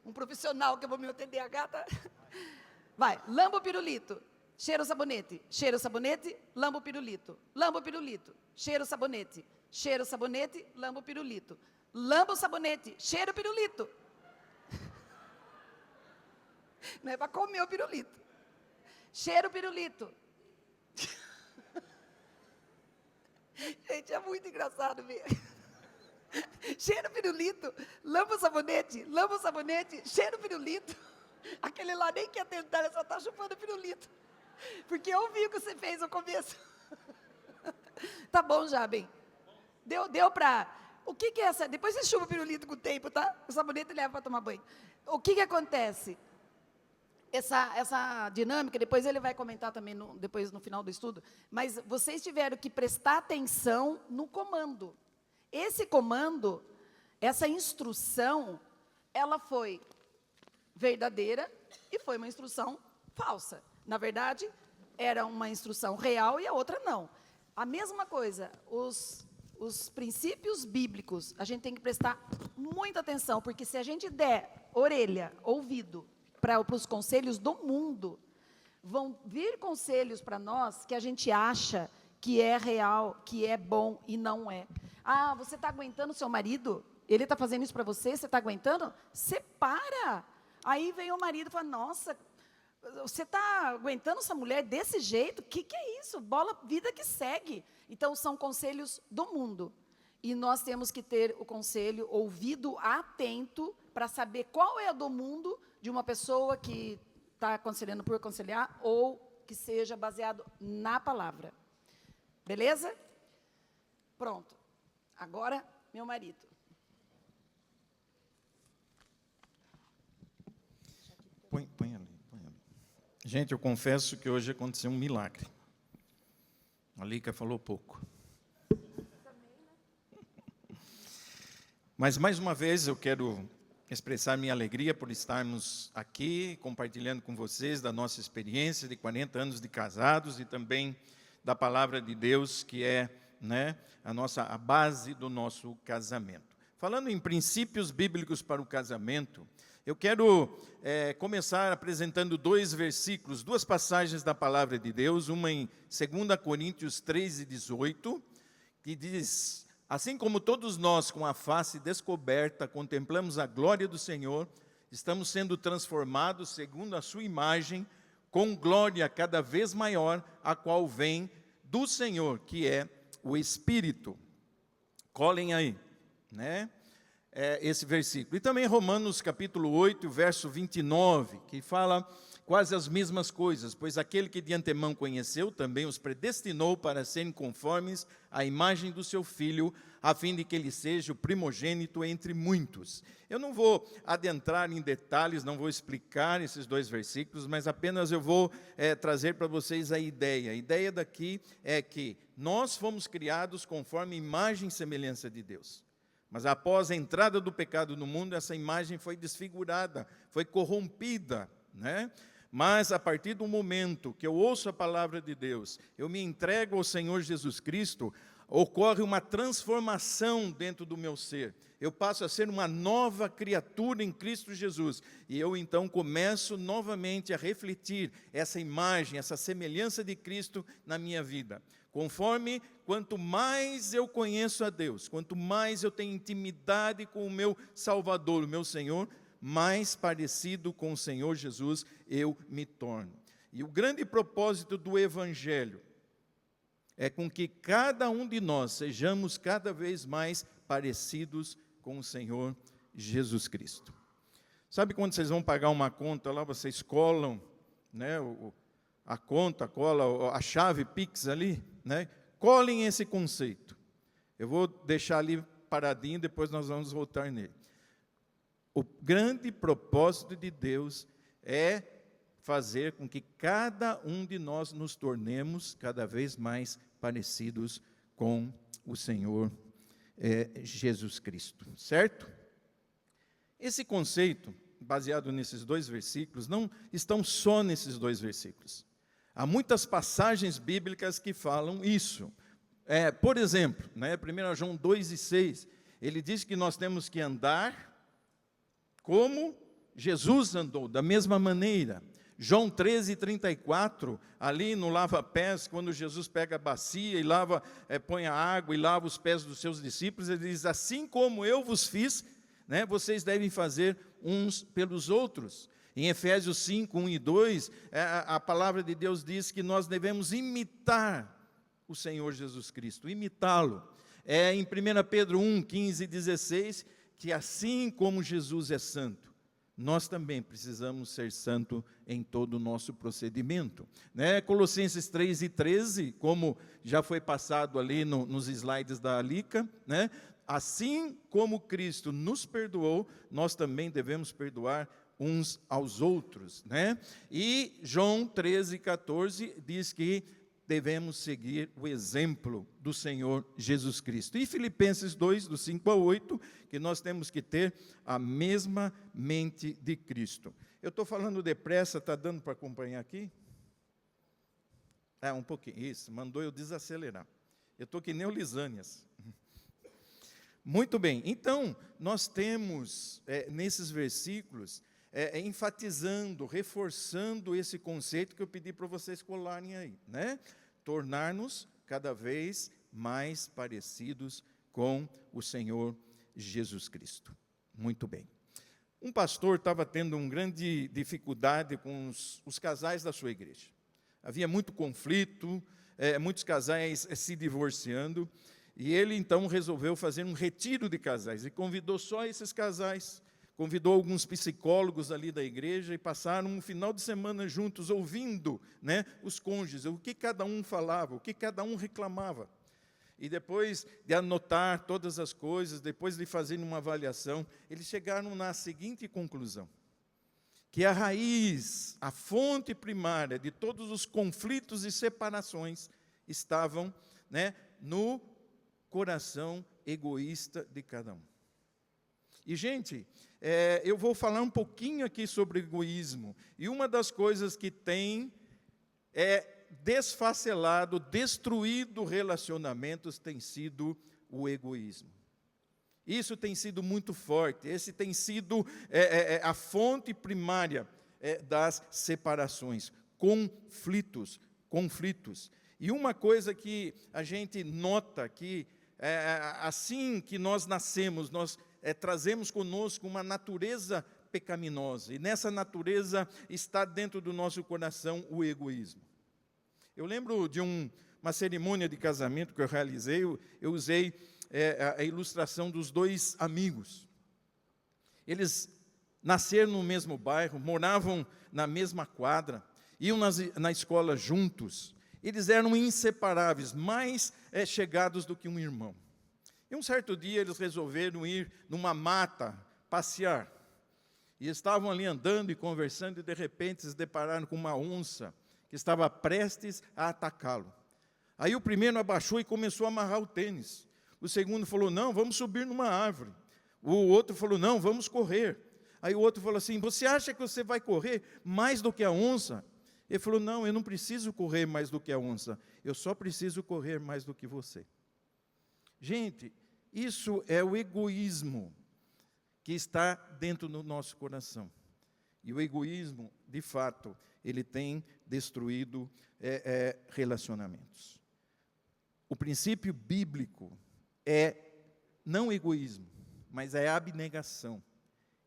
um profissional que eu vou me TDAH, tá? Vai, lamba o pirulito. Cheira o sabonete, lamba o pirulito. Lamba o pirulito, cheira o sabonete, lamba o pirulito. Lamba o sabonete, cheira o pirulito. Não é para comer o pirulito. Cheira o pirulito. Gente, é muito engraçado ver. Cheira o pirulito, lamba o sabonete, cheira o pirulito. Aquele lá nem quer tentar, ele só está chupando o pirulito. Porque eu vi o que você fez no começo. Tá bom já, bem. Deu para o que é essa? Depois você chupa o pirulito com o tempo, tá? O sabonete leva para tomar banho. O que acontece? Essa dinâmica, depois ele vai comentar também, depois no final do estudo, mas vocês tiveram que prestar atenção no comando. Esse comando, essa instrução, ela foi verdadeira e foi uma instrução falsa. Na verdade, era uma instrução real e a outra não. A mesma coisa, os princípios bíblicos, a gente tem que prestar muita atenção, porque se a gente der orelha, ouvido, para os conselhos do mundo, vão vir conselhos para nós que a gente acha que é real, que é bom e não é. Ah, você está aguentando seu marido? Ele está fazendo isso para você? Você está aguentando? Separa! Aí vem o marido e fala, nossa, você está aguentando essa mulher desse jeito? O que é isso? Bola, vida que segue. Então, são conselhos do mundo. E nós temos que ter o conselho, ouvido atento, para saber qual é a do mundo de uma pessoa que está aconselhando por aconselhar, ou que seja baseado na palavra. Beleza? Pronto. Agora, meu marido. Põe ali. Gente, eu confesso que hoje aconteceu um milagre. A Lica falou pouco. Mas, mais uma vez, eu quero expressar minha alegria por estarmos aqui, compartilhando com vocês da nossa experiência de 40 anos de casados e também da palavra de Deus, que é, né, a base do nosso casamento. Falando em princípios bíblicos para o casamento, eu quero começar apresentando 2 versículos, 2 passagens da palavra de Deus, uma em 2 Coríntios 3:18, que diz: assim como todos nós, com a face descoberta, contemplamos a glória do Senhor, estamos sendo transformados segundo a sua imagem, com glória cada vez maior, a qual vem do Senhor, que é o Espírito. Colhem aí, né? Esse versículo. E também Romanos capítulo 8, verso 29, que fala quase as mesmas coisas, pois aquele que de antemão conheceu, também os predestinou para serem conformes à imagem do seu Filho, a fim de que ele seja o primogênito entre muitos. Eu não vou adentrar em detalhes, não vou explicar esses 2 versículos, mas apenas eu vou trazer para vocês a ideia. A ideia daqui é que nós fomos criados conforme a imagem e semelhança de Deus. Mas após a entrada do pecado no mundo, essa imagem foi desfigurada, foi corrompida, né? Mas a partir do momento que eu ouço a palavra de Deus, eu me entrego ao Senhor Jesus Cristo, ocorre uma transformação dentro do meu ser. Eu passo a ser uma nova criatura em Cristo Jesus. E eu então começo novamente a refletir essa imagem, essa semelhança de Cristo na minha vida. Conforme, quanto mais eu conheço a Deus, quanto mais eu tenho intimidade com o meu Salvador, o meu Senhor, mais parecido com o Senhor Jesus eu me torno. E o grande propósito do Evangelho é com que cada um de nós sejamos cada vez mais parecidos com o Senhor Jesus Cristo. Sabe quando vocês vão pagar uma conta lá, vocês colam, né, a conta, cola a chave Pix ali, né? Colhem esse conceito. Eu vou deixar ali paradinho, depois nós vamos voltar nele. O grande propósito de Deus é fazer com que cada um de nós nos tornemos cada vez mais parecidos com o Senhor Jesus Cristo, certo? Esse conceito, baseado nesses 2 versículos, não estão só nesses 2 versículos. Há muitas passagens bíblicas que falam isso. Por exemplo, né, 1 João 2:6, ele diz que nós temos que andar como Jesus andou, da mesma maneira. João 13:34, ali no lava-pés, quando Jesus pega a bacia e lava, põe a água e lava os pés dos seus discípulos, ele diz, assim como eu vos fiz, né, vocês devem fazer uns pelos outros. Em Efésios 5, 1 e 2, a palavra de Deus diz que nós devemos imitar o Senhor Jesus Cristo, imitá-lo. Em 1 Pedro 1, 15 e 16, que assim como Jesus é santo, nós também precisamos ser santo em todo o nosso procedimento. Né? Colossenses 3 e 13, como já foi passado ali nos slides da Alica, né? Assim como Cristo nos perdoou, nós também devemos perdoar uns aos outros, né? E João 13:14 diz que devemos seguir o exemplo do Senhor Jesus Cristo. E Filipenses 2, do 5 ao 8, que nós temos que ter a mesma mente de Cristo. Eu estou falando depressa, está dando para acompanhar aqui? Um pouquinho, isso, mandou eu desacelerar. Eu estou que nem o Lisânias. Muito bem, então, nós temos, nesses versículos, enfatizando, reforçando esse conceito que eu pedi para vocês colarem aí, né? Tornar-nos cada vez mais parecidos com o Senhor Jesus Cristo. Muito bem. Um pastor estava tendo uma grande dificuldade com os casais da sua igreja. Havia muito conflito, muitos casais se divorciando, e ele então resolveu fazer um retiro de casais, e convidou só esses casais, convidou alguns psicólogos ali da igreja, e passaram um final de semana juntos, ouvindo, né, os cônjuges, o que cada um falava, o que cada um reclamava. E depois de anotar todas as coisas, depois de fazer uma avaliação, eles chegaram na seguinte conclusão: que a raiz, a fonte primária de todos os conflitos e separações estavam, né, no coração egoísta de cada um. E, gente, eu vou falar um pouquinho aqui sobre egoísmo. E uma das coisas que tem desfacelado, destruído relacionamentos, tem sido o egoísmo. Isso tem sido muito forte. Esse tem sido a fonte primária das separações, conflitos. E uma coisa que a gente nota que, assim que nós nascemos, nós trazemos conosco uma natureza pecaminosa, e nessa natureza está dentro do nosso coração o egoísmo. Eu lembro de uma cerimônia de casamento que eu realizei, eu usei a ilustração dos dois amigos. Eles nasceram no mesmo bairro, moravam na mesma quadra, iam na escola juntos. Eles eram inseparáveis, mais chegados do que um irmão. E um certo dia eles resolveram ir numa mata passear. E estavam ali andando e conversando, e de repente se depararam com uma onça que estava prestes a atacá-lo. Aí o primeiro abaixou e começou a amarrar o tênis. O segundo falou: não, vamos subir numa árvore. O outro falou: não, vamos correr. Aí o outro falou assim: você acha que você vai correr mais do que a onça? Ele falou: não, eu não preciso correr mais do que a onça, eu só preciso correr mais do que você. Gente, isso é o egoísmo que está dentro do nosso coração. E o egoísmo, de fato, ele tem destruído relacionamentos. O princípio bíblico é não egoísmo, mas é abnegação.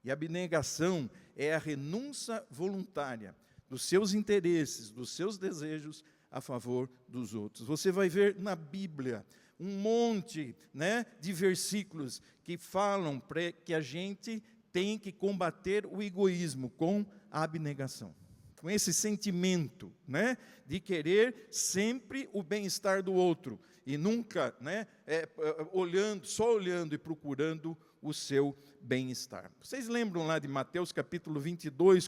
E abnegação é a renúncia voluntária dos seus interesses, dos seus desejos a favor dos outros. Você vai ver na Bíblia um monte, né, de versículos que falam que a gente tem que combater o egoísmo com a abnegação, com esse sentimento, né, de querer sempre o bem-estar do outro e nunca, né, só olhando e procurando o seu bem-estar. Vocês lembram lá de Mateus capítulo 22,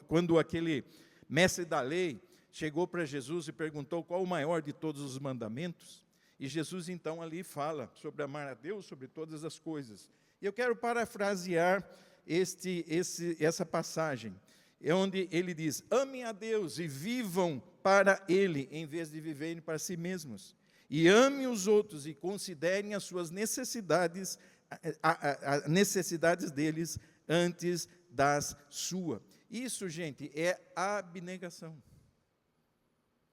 quando aquele mestre da lei chegou para Jesus e perguntou qual o maior de todos os mandamentos? E Jesus então ali fala sobre amar a Deus sobre todas as coisas. E eu quero parafrasear essa passagem, onde ele diz: amem a Deus e vivam para Ele, em vez de viverem para si mesmos. E amem os outros e considerem as suas necessidades, as necessidades deles antes das suas. Isso, gente, é abnegação.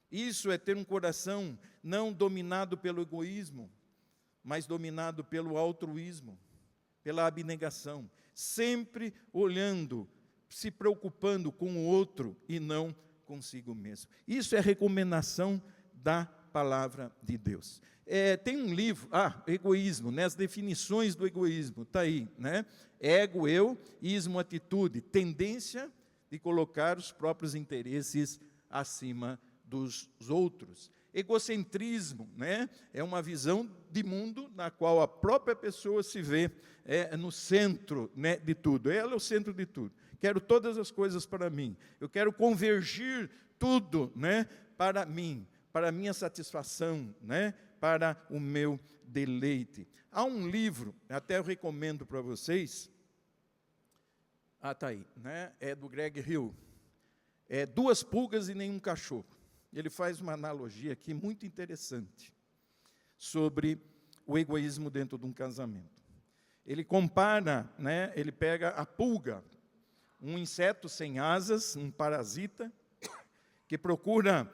Isso é ter um coração não dominado pelo egoísmo, mas dominado pelo altruísmo, pela abnegação, sempre olhando, se preocupando com o outro e não consigo mesmo. Isso é recomendação da palavra de Deus. Tem um livro, egoísmo, né, as definições do egoísmo, está aí, né? Ego, eu, ismo, atitude, tendência de colocar os próprios interesses acima dos outros. Egocentrismo, né? É uma visão de mundo na qual a própria pessoa se vê no centro, né, de tudo. Ela é o centro de tudo. Quero todas as coisas para mim. Eu quero convergir tudo, né, para mim, para a minha satisfação, né, para o meu deleite. Há um livro, até eu recomendo para vocês. Está aí, né? É do Greg Hill. É Duas Pulgas e Nenhum Cachorro. Ele faz uma analogia aqui muito interessante sobre o egoísmo dentro de um casamento. Ele compara, né, ele pega a pulga, um inseto sem asas, um parasita, que procura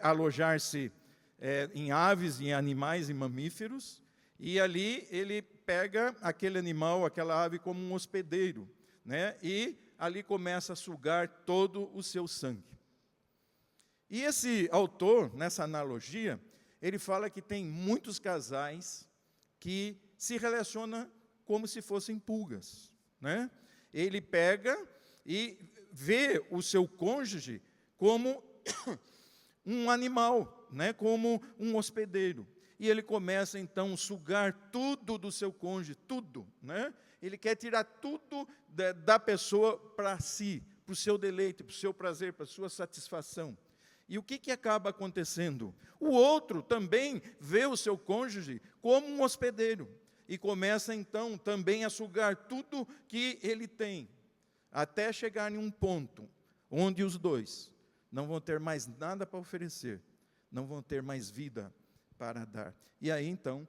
alojar-se em aves, em animais e mamíferos, e ali ele pega aquele animal, aquela ave como um hospedeiro, né, e ali começa a sugar todo o seu sangue. E esse autor, nessa analogia, ele fala que tem muitos casais que se relacionam como se fossem pulgas, né? Ele pega e vê o seu cônjuge como um animal, né? Como um hospedeiro. E ele começa, então, a sugar tudo do seu cônjuge, tudo, né? Ele quer tirar tudo da pessoa para si, para o seu deleite, para o seu prazer, para a sua satisfação. E o que acaba acontecendo? O outro também vê o seu cônjuge como um hospedeiro e começa, então, também a sugar tudo que ele tem, até chegar em um ponto onde os dois não vão ter mais nada para oferecer, não vão ter mais vida para dar. E aí, então,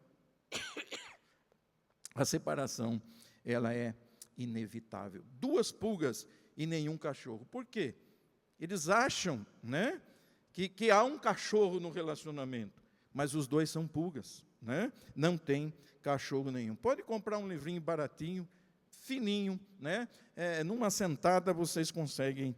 a separação, ela é inevitável. Duas pulgas e nenhum cachorro. Por quê? Eles acham, né, que há um cachorro no relacionamento, mas os dois são pulgas, né? Não tem cachorro nenhum. Pode comprar um livrinho baratinho, fininho, né? Numa sentada vocês conseguem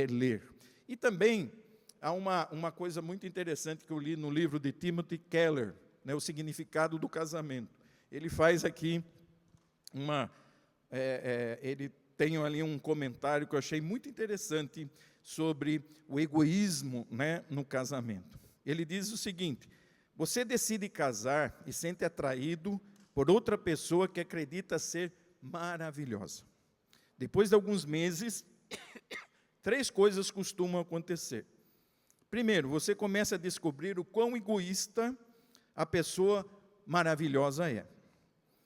ler. E também há uma coisa muito interessante que eu li no livro de Timothy Keller, né, O Significado do Casamento. Ele faz aqui ele tem ali um comentário que eu achei muito interessante sobre o egoísmo, né, no casamento. Ele diz o seguinte: você decide casar e sente atraído por outra pessoa que acredita ser maravilhosa. Depois de alguns meses, 3 coisas costumam acontecer. Primeiro, você começa a descobrir o quão egoísta a pessoa maravilhosa é.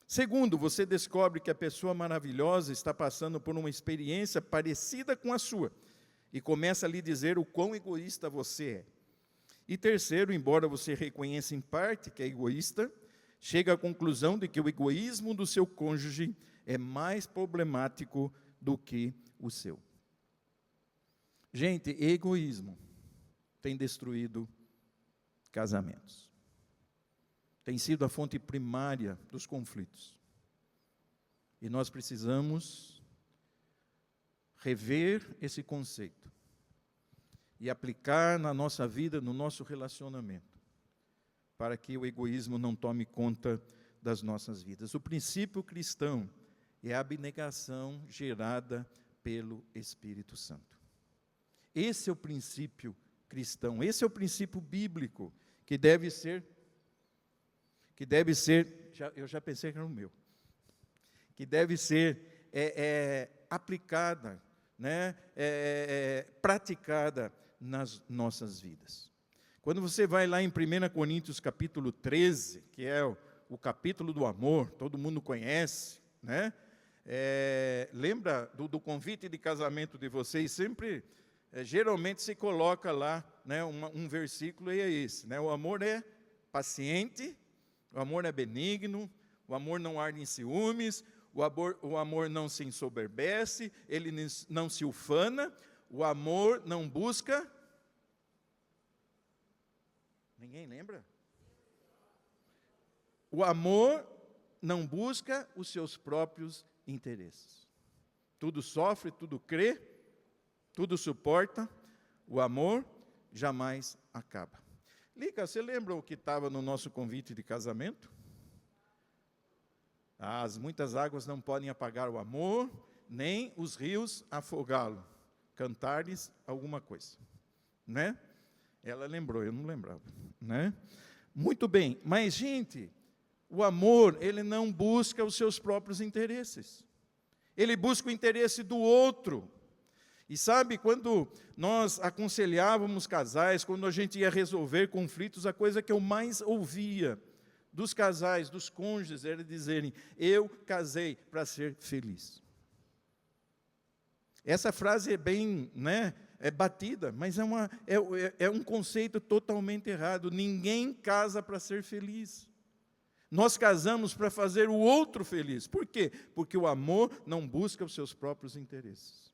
Segundo, você descobre que a pessoa maravilhosa está passando por uma experiência parecida com a sua e começa a lhe dizer o quão egoísta você é. E terceiro, embora você reconheça em parte que é egoísta, chega à conclusão de que o egoísmo do seu cônjuge é mais problemático do que o seu. Gente, egoísmo tem destruído casamentos. Tem sido a fonte primária dos conflitos. E nós precisamos rever esse conceito e aplicar na nossa vida, no nosso relacionamento, para que o egoísmo não tome conta das nossas vidas. O princípio cristão é a abnegação gerada pelo Espírito Santo. Esse é o princípio cristão, esse é o princípio bíblico que deve ser, eu já pensei que era o meu, que deve ser aplicada, né, praticada nas nossas vidas. Quando você vai lá em 1 Coríntios capítulo 13, que é o capítulo do amor, todo mundo conhece, né? Lembra do convite de casamento de vocês? Sempre, geralmente se coloca lá, né, um versículo, e é esse, né? O amor é paciente, o amor é benigno, o amor não arde em ciúmes, o amor não se ensoberbece, ele não se ufana, o amor não busca... Ninguém lembra? O amor não busca os seus próprios interesses. Tudo sofre, tudo crê, tudo suporta. O amor jamais acaba. Lica, você lembra o que estava no nosso convite de casamento? As muitas águas não podem apagar o amor, nem os rios afogá-lo. Cantar-lhes alguma coisa, né? Ela lembrou, eu não lembrava, né? Muito bem, mas, gente, o amor, ele não busca os seus próprios interesses. Ele busca o interesse do outro. E sabe, quando nós aconselhávamos casais, quando a gente ia resolver conflitos, a coisa que eu mais ouvia dos casais, dos cônjuges, era dizerem: eu casei para ser feliz. Essa frase é bem, né, é batida, mas é um conceito totalmente errado. Ninguém casa para ser feliz. Nós casamos para fazer o outro feliz. Por quê? Porque o amor não busca os seus próprios interesses.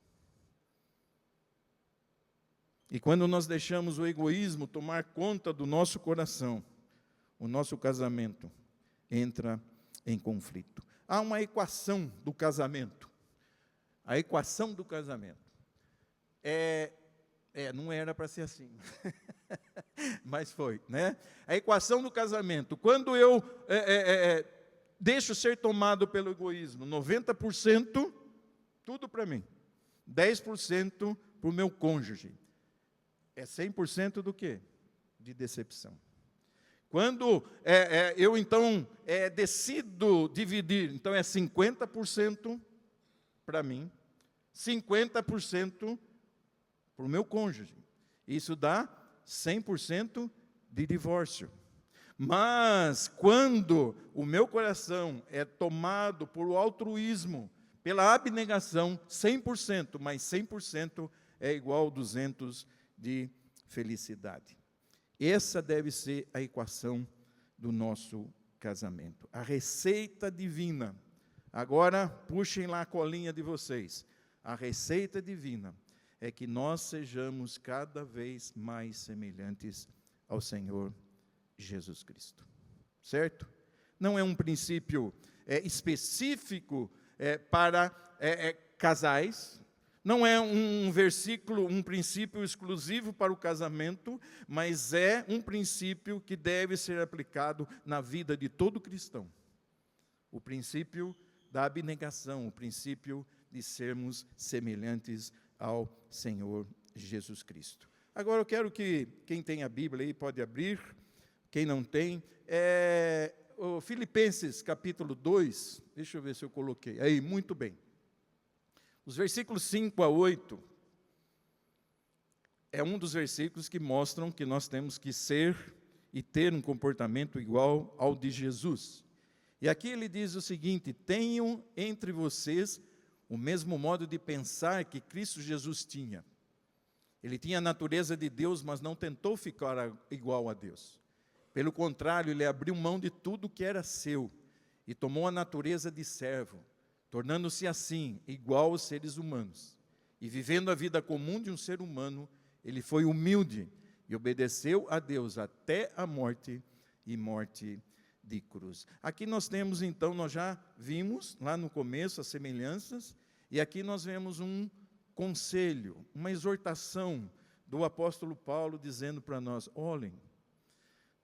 E quando nós deixamos o egoísmo tomar conta do nosso coração, o nosso casamento entra em conflito. Há uma equação do casamento. A equação do casamento. Não era para ser assim, mas foi, né? A equação do casamento. Quando eu deixo ser tomado pelo egoísmo, 90%, tudo para mim. 10% para o meu cônjuge. É 100% do quê? De decepção. Quando eu, então, decido dividir, então é 50% para mim, 50% para o meu cônjuge. Isso dá 100% de divórcio. Mas, quando o meu coração é tomado por altruísmo, pela abnegação, 100%, mas 100% é igual a 200% de felicidade. Essa deve ser a equação do nosso casamento. A receita divina. Agora, puxem lá a colinha de vocês. A receita divina é que nós sejamos cada vez mais semelhantes ao Senhor Jesus Cristo. Certo? Não é um princípio específico para casais. Não é um versículo, um princípio exclusivo para o casamento, mas é um princípio que deve ser aplicado na vida de todo cristão. O princípio da abnegação, o princípio de sermos semelhantes ao Senhor Jesus Cristo. Agora eu quero que quem tem a Bíblia aí pode abrir, quem não tem, o Filipenses capítulo 2, deixa eu ver se eu coloquei, aí, muito bem. Os versículos 5 a 8, é um dos versículos que mostram que nós temos que ser e ter um comportamento igual ao de Jesus. E aqui ele diz o seguinte: tenham entre vocês o mesmo modo de pensar que Cristo Jesus tinha. Ele tinha a natureza de Deus, mas não tentou ficar igual a Deus. Pelo contrário, ele abriu mão de tudo que era seu e tomou a natureza de servo, tornando-se assim, igual aos seres humanos. E vivendo a vida comum de um ser humano, ele foi humilde e obedeceu a Deus até a morte e morte de cruz. Aqui nós temos, então, nós já vimos lá no começo as semelhanças, e aqui nós vemos um conselho, uma exortação do apóstolo Paulo dizendo para nós: olhem,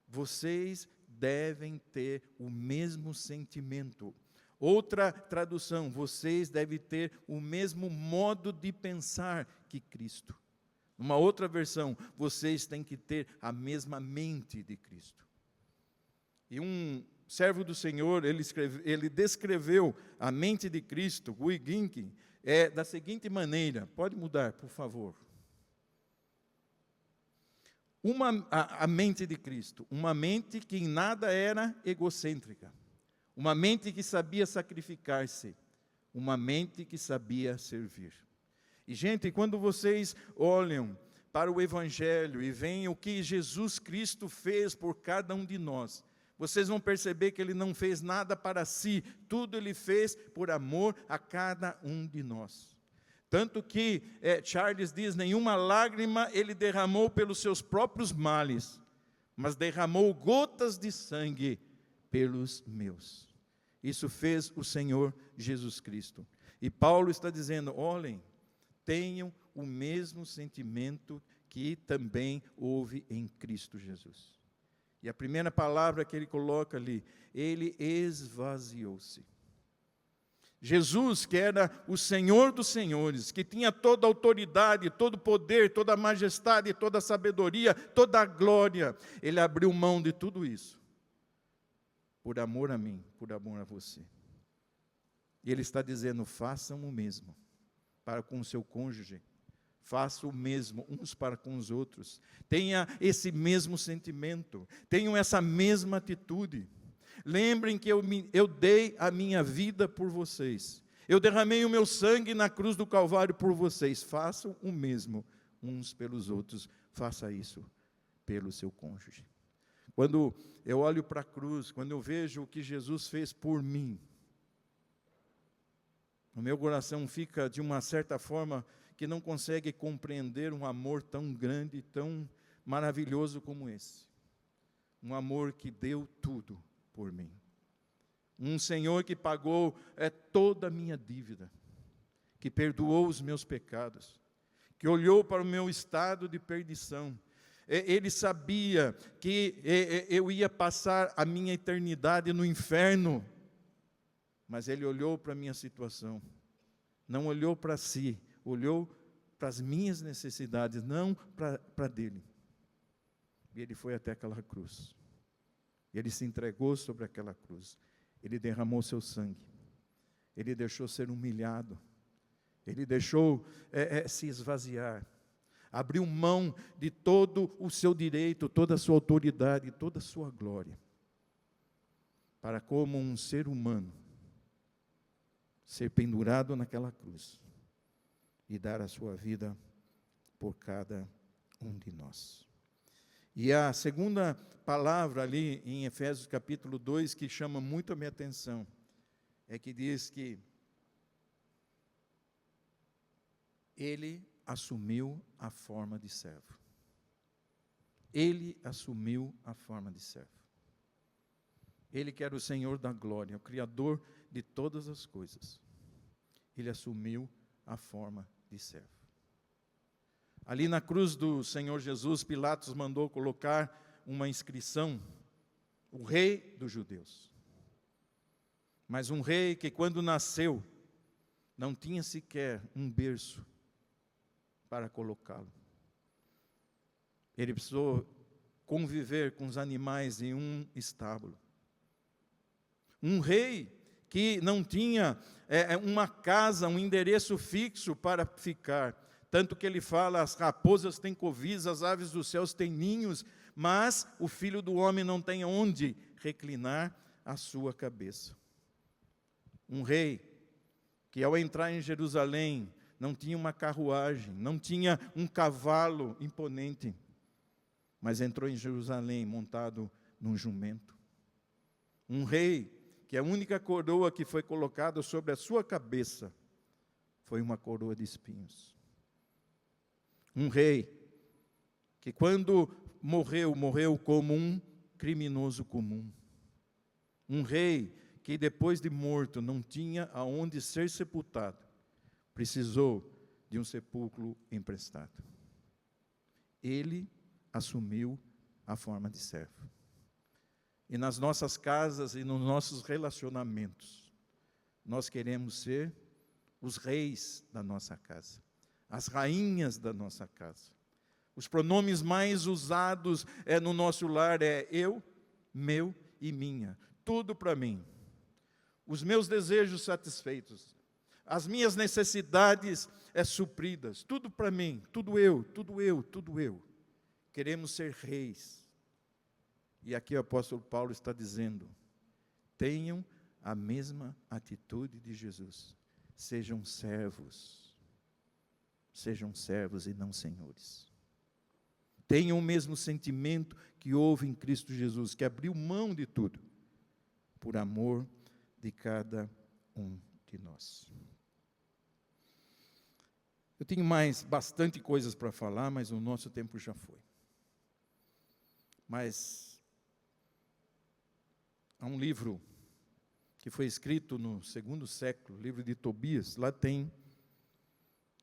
vocês devem ter o mesmo sentimento. Outra tradução, vocês devem ter o mesmo modo de pensar que Cristo. Uma outra versão, vocês têm que ter a mesma mente de Cristo. E um servo do Senhor, ele descreveu a mente de Cristo, Guy Ginkin, da seguinte maneira, pode mudar, por favor. A mente de Cristo, uma mente que em nada era egocêntrica. Uma mente que sabia sacrificar-se, uma mente que sabia servir. E, gente, quando vocês olham para o Evangelho e veem o que Jesus Cristo fez por cada um de nós, vocês vão perceber que Ele não fez nada para si, tudo Ele fez por amor a cada um de nós. Tanto que Charles diz, nenhuma lágrima Ele derramou pelos seus próprios males, mas derramou gotas de sangue pelos meus. Isso fez o Senhor Jesus Cristo. E Paulo está dizendo, olhem, tenham o mesmo sentimento que também houve em Cristo Jesus. E a primeira palavra que ele coloca ali, ele esvaziou-se. Jesus, que era o Senhor dos senhores, que tinha toda a autoridade, todo o poder, toda a majestade, toda a sabedoria, toda a glória, ele abriu mão de tudo isso, por amor a mim, por amor a você. E ele está dizendo, façam o mesmo para com o seu cônjuge, façam o mesmo uns para com os outros, tenha esse mesmo sentimento, tenham essa mesma atitude. Lembrem que eu dei a minha vida por vocês. Eu derramei o meu sangue na cruz do Calvário por vocês. Façam o mesmo uns pelos outros. Faça isso pelo seu cônjuge. Quando eu olho para a cruz, quando eu vejo o que Jesus fez por mim, o meu coração fica, de uma certa forma, que não consegue compreender um amor tão grande, tão maravilhoso como esse. Um amor que deu tudo por mim. Um Senhor que pagou toda a minha dívida, que perdoou os meus pecados, que olhou para o meu estado de perdição. Ele sabia que eu ia passar a minha eternidade no inferno, mas Ele olhou para a minha situação, não olhou para si, olhou para as minhas necessidades, não para dele. E Ele foi até aquela cruz. Ele se entregou sobre aquela cruz. Ele derramou seu sangue. Ele deixou ser humilhado. Ele deixou se esvaziar. Abriu mão de todo o seu direito, toda a sua autoridade, toda a sua glória. Para como um ser humano, ser pendurado naquela cruz e dar a sua vida por cada um de nós. E a segunda palavra ali em Efésios capítulo 2, que chama muito a minha atenção, é que diz que ele assumiu a forma de servo. Ele assumiu a forma de servo. Ele que era o Senhor da glória, o Criador de todas as coisas. Ele assumiu a forma de servo. Ali na cruz do Senhor Jesus, Pilatos mandou colocar uma inscrição, o rei dos judeus. Mas um rei que quando nasceu, não tinha sequer um berço para colocá-lo. Ele precisou conviver com os animais em um estábulo. Um rei que não tinha uma casa, um endereço fixo para ficar. Tanto que ele fala, as raposas têm covis, as aves dos céus têm ninhos, mas o Filho do Homem não tem onde reclinar a sua cabeça. Um rei que ao entrar em Jerusalém não tinha uma carruagem, não tinha um cavalo imponente, mas entrou em Jerusalém montado num jumento. Um rei que a única coroa que foi colocada sobre a sua cabeça foi uma coroa de espinhos. Um rei que quando morreu, morreu como um criminoso comum. Um rei que depois de morto não tinha aonde ser sepultado, precisou de um sepulcro emprestado. Ele assumiu a forma de servo. E nas nossas casas e nos nossos relacionamentos, nós queremos ser os reis da nossa casa, as rainhas da nossa casa. Os pronomes mais usados no nosso lar é eu, meu e minha. Tudo para mim. Os meus desejos satisfeitos. As minhas necessidades supridas. Tudo para mim. Tudo eu, tudo eu, tudo eu. Queremos ser reis. E aqui o apóstolo Paulo está dizendo, tenham a mesma atitude de Jesus. Sejam servos. Sejam servos e não senhores. Tenham o mesmo sentimento que houve em Cristo Jesus, que abriu mão de tudo, por amor de cada um de nós. Eu tenho bastante coisas para falar, mas o nosso tempo já foi. Mas há um livro que foi escrito no 2º século, o livro de Tobias, lá tem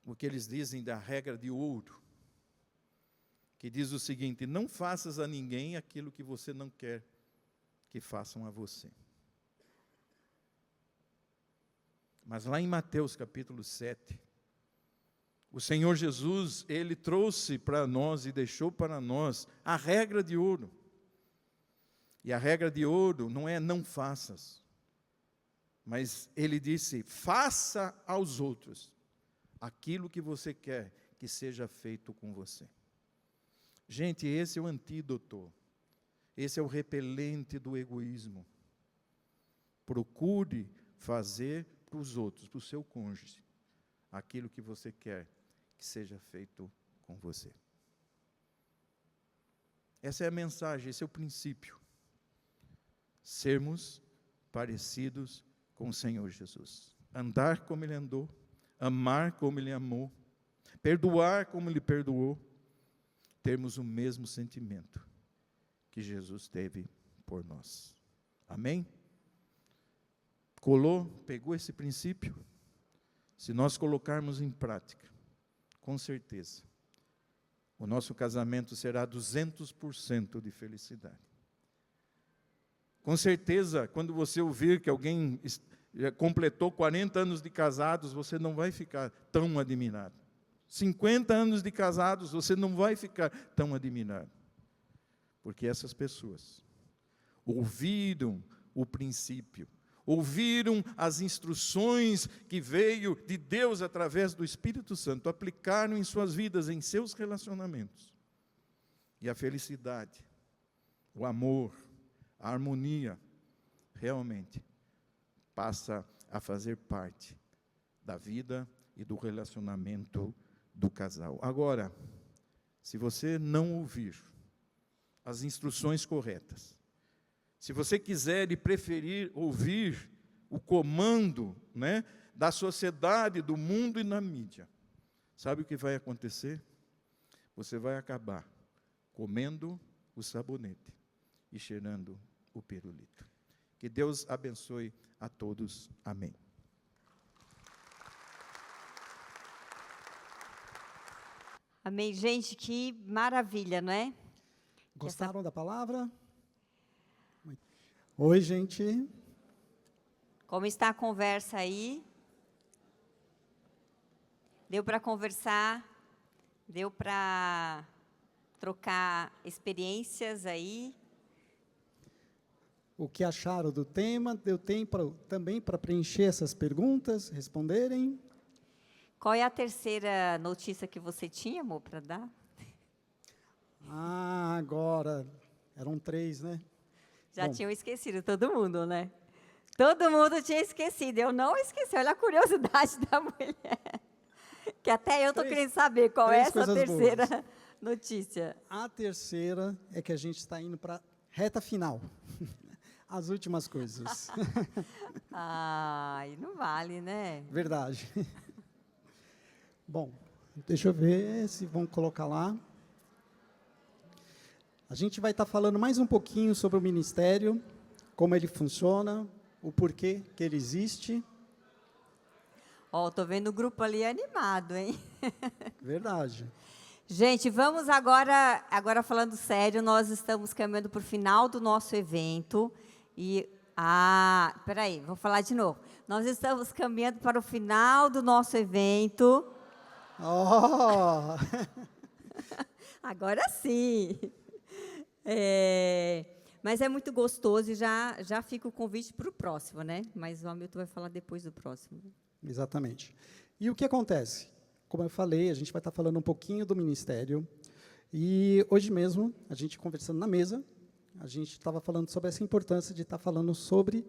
o que eles dizem da regra de ouro, que diz o seguinte: não faças a ninguém aquilo que você não quer que façam a você. Mas lá em Mateus capítulo 7, o Senhor Jesus, Ele trouxe para nós e deixou para nós a regra de ouro. E a regra de ouro não é não faças, mas Ele disse, faça aos outros aquilo que você quer que seja feito com você. Gente, esse é o antídoto, esse é o repelente do egoísmo. Procure fazer para os outros, para o seu cônjuge, aquilo que você quer que seja feito com você. Essa é a mensagem, esse é o princípio. Sermos parecidos com o Senhor Jesus. Andar como Ele andou, amar como Ele amou, perdoar como Ele perdoou, termos o mesmo sentimento que Jesus teve por nós. Amém? Colou, pegou esse princípio? Se nós colocarmos em prática, com certeza, o nosso casamento será 200% de felicidade. Com certeza, quando você ouvir que alguém completou 40 anos de casados, você não vai ficar tão admirado. 50 anos de casados, você não vai ficar tão admirado. Porque essas pessoas ouviram o princípio, ouviram as instruções que veio de Deus através do Espírito Santo, aplicaram em suas vidas, em seus relacionamentos. E a felicidade, o amor, a harmonia, realmente passa a fazer parte da vida e do relacionamento do casal. Agora, se você não ouvir as instruções corretas, se você quiser e preferir ouvir o comando, né, da sociedade, do mundo e na mídia, sabe o que vai acontecer? Você vai acabar comendo o sabonete e cheirando o pirulito. Que Deus abençoe a todos. Amém. Amém, gente, que maravilha, não é? Gostaram da palavra? Oi, gente. Como está a conversa aí? Deu para conversar? Deu para trocar experiências aí? O que acharam do tema? Deu tempo também para preencher essas perguntas, responderem? Qual é a terceira notícia que você tinha, amor, para dar? Ah, agora. Eram 3, né? Já Bom. tinham esquecido, todo mundo, né? Todo mundo tinha esquecido. Eu não esqueci. Olha a curiosidade da mulher. Que até eu estou querendo saber qual é essa terceira notícia. A terceira é que a gente está indo para a reta final. As últimas coisas. Ai, não vale, né? Verdade. Bom, deixa eu ver se vão colocar lá. A gente vai estar falando mais um pouquinho sobre o ministério, como ele funciona, o porquê que ele existe. Ó, tô vendo o grupo ali animado, hein? Verdade. Gente, vamos agora falando sério, nós estamos caminhando para o final do nosso evento. Peraí, vou falar de novo. Nós estamos caminhando para o final do nosso evento. Oh! Agora sim. Mas é muito gostoso e já fica o convite para o próximo, né? Mas o Hamilton vai falar depois do próximo. Exatamente. E o que acontece? Como eu falei, a gente vai estar falando um pouquinho do ministério. E hoje mesmo, a gente conversando na mesa, a gente estava falando sobre essa importância de estar falando sobre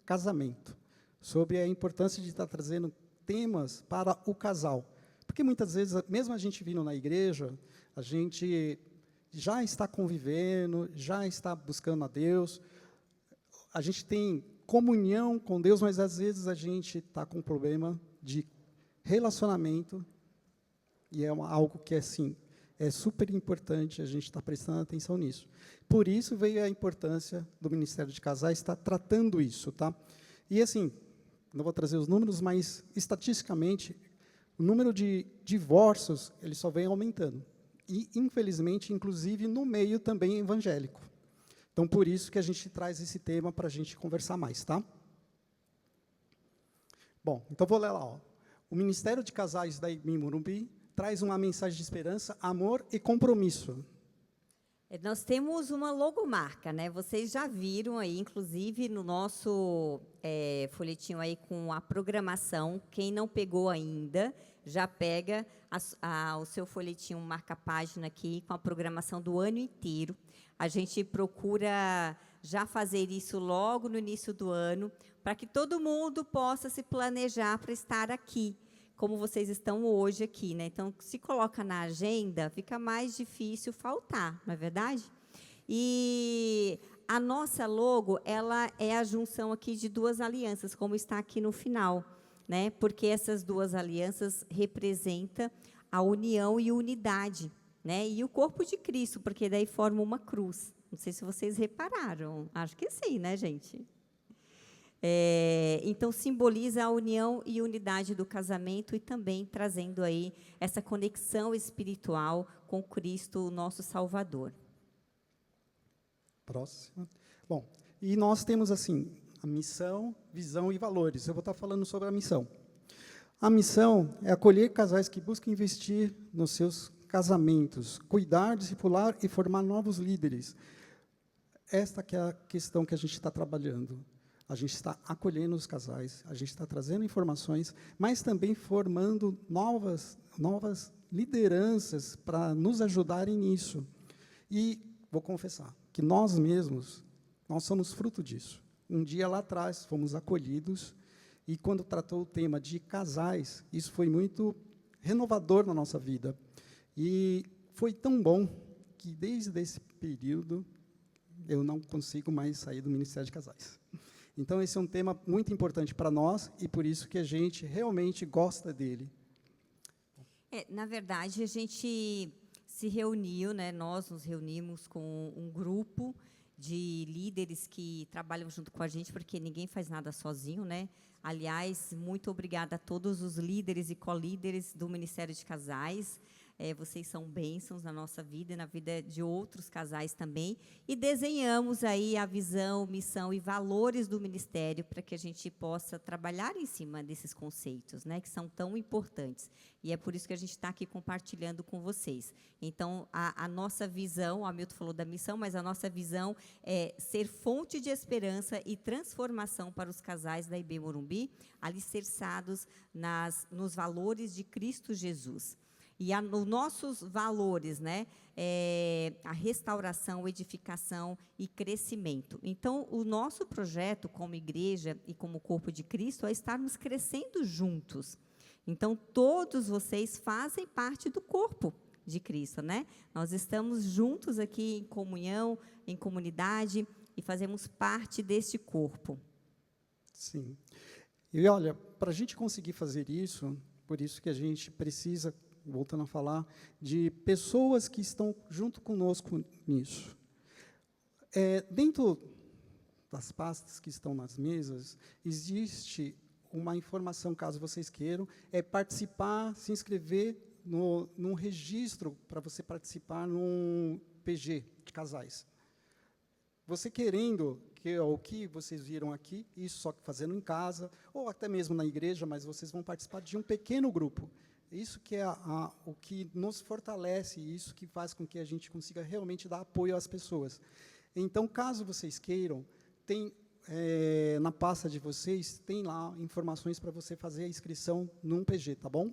casamento, sobre a importância de estar trazendo temas para o casal. Porque muitas vezes, mesmo a gente vindo na igreja, a gente já está convivendo, já está buscando a Deus, a gente tem comunhão com Deus, mas às vezes a gente está com um problema de relacionamento, e é algo que assim, é super importante a gente estar prestando atenção nisso. Por isso veio a importância do Ministério de Casais estar tratando isso, tá? E assim, não vou trazer os números, mas estatisticamente, o número de divórcios, ele só vem aumentando. E, infelizmente, inclusive, no meio também evangélico. Então, por isso que a gente traz esse tema para a gente conversar mais, tá? Bom, então vou ler lá. Ó. O Ministério de Casais da IBM Morumbi traz uma mensagem de esperança, amor e compromisso. Nós temos uma logomarca, né? Vocês já viram aí, inclusive, no nosso folhetinho aí com a programação. Quem não pegou ainda, já pega o seu folhetinho marca-página aqui com a programação do ano inteiro. A gente procura já fazer isso logo no início do ano, para que todo mundo possa se planejar para estar aqui, como vocês estão hoje aqui, né? Então, se coloca na agenda, fica mais difícil faltar, não é verdade? E a nossa logo, ela é a junção aqui de duas alianças, como está aqui no final, né? Porque essas duas alianças representam a união e unidade, né? E o corpo de Cristo, porque daí forma uma cruz. Não sei se vocês repararam, acho que sim, né, gente? Então, simboliza a união e unidade do casamento e também trazendo aí essa conexão espiritual com Cristo, o nosso Salvador. Próxima. Bom, e nós temos, assim, a missão, visão e valores. Eu vou estar falando sobre a missão. A missão é acolher casais que buscam investir nos seus casamentos, cuidar, discipular e formar novos líderes. Esta que é a questão que a gente está trabalhando. A gente está acolhendo os casais, a gente está trazendo informações, mas também formando novas lideranças para nos ajudarem nisso. E vou confessar que nós mesmos, nós somos fruto disso. Um dia lá atrás fomos acolhidos e quando tratou o tema de casais, isso foi muito renovador na nossa vida. E foi tão bom que desde esse período eu não consigo mais sair do Ministério de Casais. Então, esse é um tema muito importante para nós e por isso que a gente realmente gosta dele. Na verdade, a gente se reuniu, né, nós nos reunimos com um grupo de líderes que trabalham junto com a gente, porque ninguém faz nada sozinho, né? Aliás, muito obrigada a todos os líderes e co-líderes do Ministério de Casais. Vocês são bênçãos na nossa vida e na vida de outros casais também. E desenhamos aí a visão, missão e valores do Ministério para que a gente possa trabalhar em cima desses conceitos, né, que são tão importantes. E é por isso que a gente está aqui compartilhando com vocês. Então, a nossa visão, o Hamilton falou da missão, mas a nossa visão é ser fonte de esperança e transformação para os casais da IB Morumbi, alicerçados nos valores de Cristo Jesus. E os nossos valores, né, a restauração, edificação e crescimento. Então, o nosso projeto como igreja e como corpo de Cristo é estarmos crescendo juntos. Então, todos vocês fazem parte do corpo de Cristo, né? Nós estamos juntos aqui em comunhão, em comunidade e fazemos parte deste corpo. Sim. E, olha, para a gente conseguir fazer isso, por isso que a gente precisa, voltando a falar, de pessoas que estão junto conosco nisso. Dentro das pastas que estão nas mesas, existe uma informação, caso vocês queiram, participar, se inscrever num registro para você participar num PG de casais. Você querendo, o que vocês viram aqui, isso só fazendo em casa, ou até mesmo na igreja, mas vocês vão participar de um pequeno grupo. Isso que é o que nos fortalece, isso que faz com que a gente consiga realmente dar apoio às pessoas. Então, caso vocês queiram, tem na pasta de vocês, tem lá informações para você fazer a inscrição num PG, tá bom?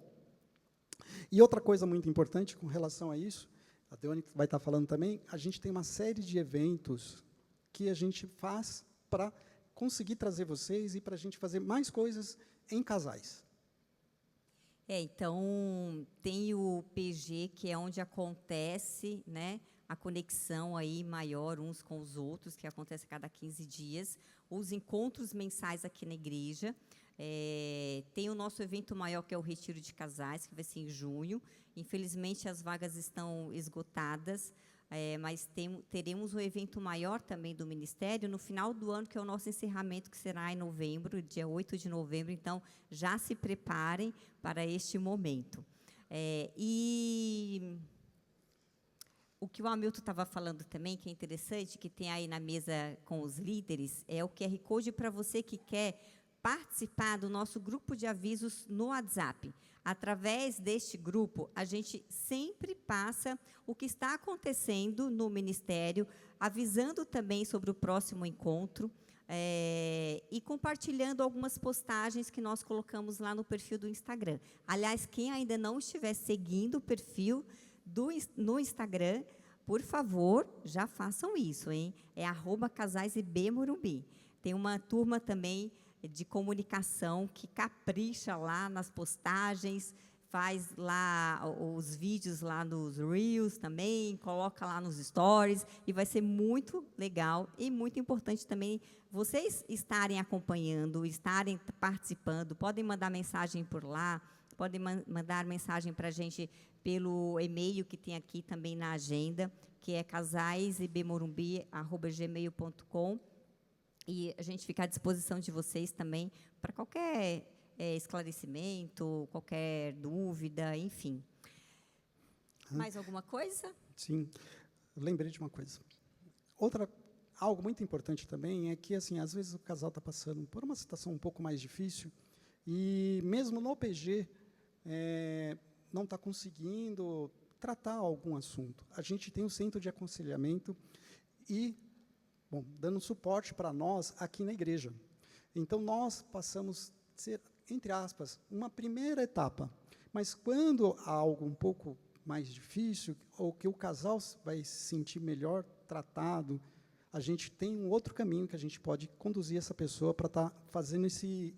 E outra coisa muito importante com relação a isso, a Deone vai estar falando também, a gente tem uma série de eventos que a gente faz para conseguir trazer vocês e para a gente fazer mais coisas em casais. Então, tem o PG, que é onde acontece, né, a conexão aí maior uns com os outros, que acontece a cada 15 dias, os encontros mensais aqui na igreja. Tem o nosso evento maior, que é o Retiro de Casais, que vai ser em junho. Infelizmente, as vagas estão esgotadas, mas teremos um evento maior também do Ministério no final do ano, que é o nosso encerramento, que será em novembro, dia 8 de novembro. Então, já se preparem para este momento. E o que o Hamilton estava falando também, que é interessante, que tem aí na mesa com os líderes, é o QR Code para você que quer participar do nosso grupo de avisos no WhatsApp. Através deste grupo, a gente sempre passa o que está acontecendo no ministério, avisando também sobre o próximo encontro, e compartilhando algumas postagens que nós colocamos lá no perfil do Instagram. Aliás, quem ainda não estiver seguindo o perfil no Instagram, por favor, já façam isso, hein? É @casaisibmorumbi. Tem uma turma também de comunicação que capricha lá nas postagens, faz lá os vídeos lá nos Reels também, coloca lá nos Stories, e vai ser muito legal e muito importante também vocês estarem acompanhando, estarem participando. Podem mandar mensagem por lá, podem mandar mensagem para a gente pelo e-mail que tem aqui também na agenda, que é casaisibmorumbi@gmail.com. E a gente fica à disposição de vocês também para qualquer esclarecimento, qualquer dúvida, enfim. Mais alguma coisa? Sim, lembrei de uma coisa. Algo muito importante também é que, assim, às vezes o casal está passando por uma situação um pouco mais difícil e, mesmo no PG, não está conseguindo tratar algum assunto. A gente tem um centro de aconselhamento e, dando suporte para nós aqui na igreja. Então, nós passamos a ser, entre aspas, uma primeira etapa. Mas, quando há algo um pouco mais difícil, ou que o casal vai se sentir melhor tratado, a gente tem um outro caminho que a gente pode conduzir essa pessoa para estar fazendo esse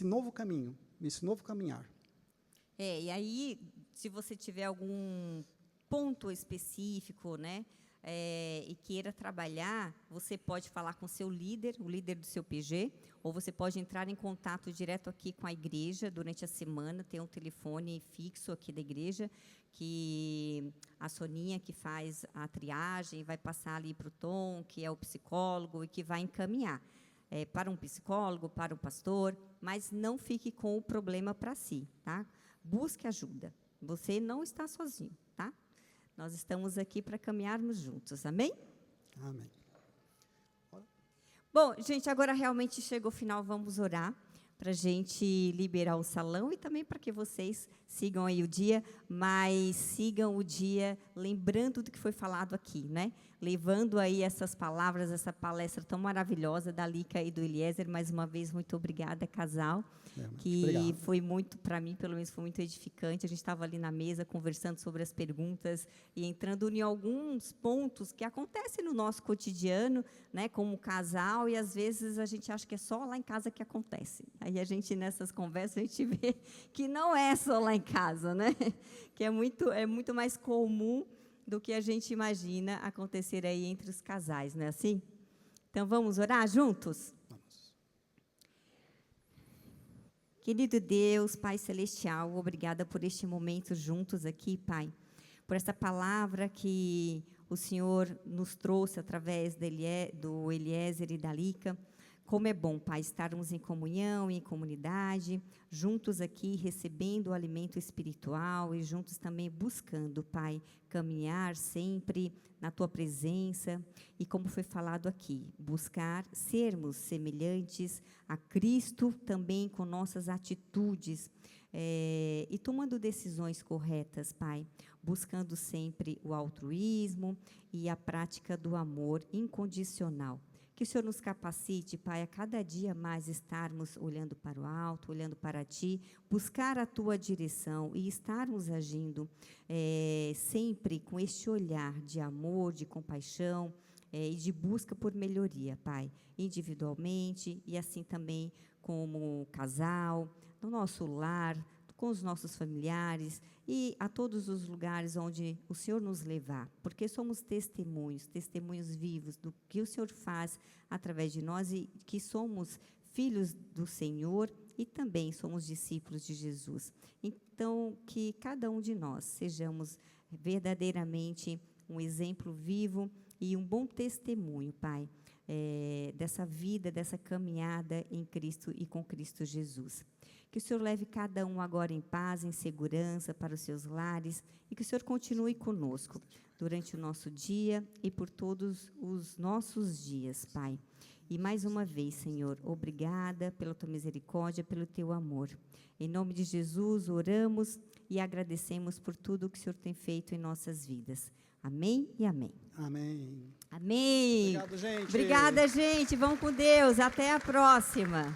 novo caminho, esse novo caminhar. E aí, se você tiver algum ponto específico, né, e queira trabalhar, você pode falar com o seu líder, o líder do seu PG, ou você pode entrar em contato direto aqui com a igreja durante a semana. Tem um telefone fixo aqui da igreja, que a Soninha, que faz a triagem, vai passar ali para o Tom, que é o psicólogo, e que vai encaminhar para um psicólogo, para um pastor, mas não fique com o problema para si, tá? Busque ajuda. Você não está sozinho, tá? Nós estamos aqui para caminharmos juntos, amém? Amém. Bom, gente, agora realmente chegou o final, vamos orar para a gente liberar o salão e também para que vocês sigam aí o dia, mas sigam o dia lembrando do que foi falado aqui, né? Levando aí essas palavras, essa palestra tão maravilhosa da Lica e do Eliezer. Mais uma vez, muito obrigada, casal, que obrigado. foi muito, para mim, pelo menos, foi muito edificante. A gente estava ali na mesa conversando sobre as perguntas e entrando em alguns pontos que acontecem no nosso cotidiano, né, como casal, e às vezes a gente acha que é só lá em casa que acontece. Aí a gente, nessas conversas, a gente vê que não é só lá em casa, né? Que é muito mais comum do que a gente imagina acontecer aí entre os casais, não é assim? Então, vamos orar juntos? Vamos. Querido Deus, Pai Celestial, obrigada por este momento juntos aqui, Pai, por essa palavra que o Senhor nos trouxe através do Eliezer e da Lica. Como é bom, Pai, estarmos em comunhão, em comunidade, juntos aqui, recebendo o alimento espiritual e juntos também buscando, Pai, caminhar sempre na Tua presença e, como foi falado aqui, buscar sermos semelhantes a Cristo também com nossas atitudes e tomando decisões corretas, Pai, buscando sempre o altruísmo e a prática do amor incondicional. Que o Senhor nos capacite, Pai, a cada dia mais estarmos olhando para o alto, olhando para Ti, buscar a Tua direção e estarmos agindo sempre com este olhar de amor, de compaixão e de busca por melhoria, Pai, individualmente e assim também como casal, no nosso lar, com os nossos familiares e a todos os lugares onde o Senhor nos levar, porque somos testemunhos vivos do que o Senhor faz através de nós e que somos filhos do Senhor e também somos discípulos de Jesus. Então, que cada um de nós sejamos verdadeiramente um exemplo vivo e um bom testemunho, Pai, dessa vida, dessa caminhada em Cristo e com Cristo Jesus. Que o Senhor leve cada um agora em paz, em segurança para os seus lares e que o Senhor continue conosco durante o nosso dia e por todos os nossos dias, Pai. E mais uma vez, Senhor, obrigada pela tua misericórdia, pelo teu amor. Em nome de Jesus, oramos e agradecemos por tudo que o Senhor tem feito em nossas vidas. Amém e amém. Amém. Amém. Obrigado, gente. Obrigada, gente. Vamos com Deus. Até a próxima.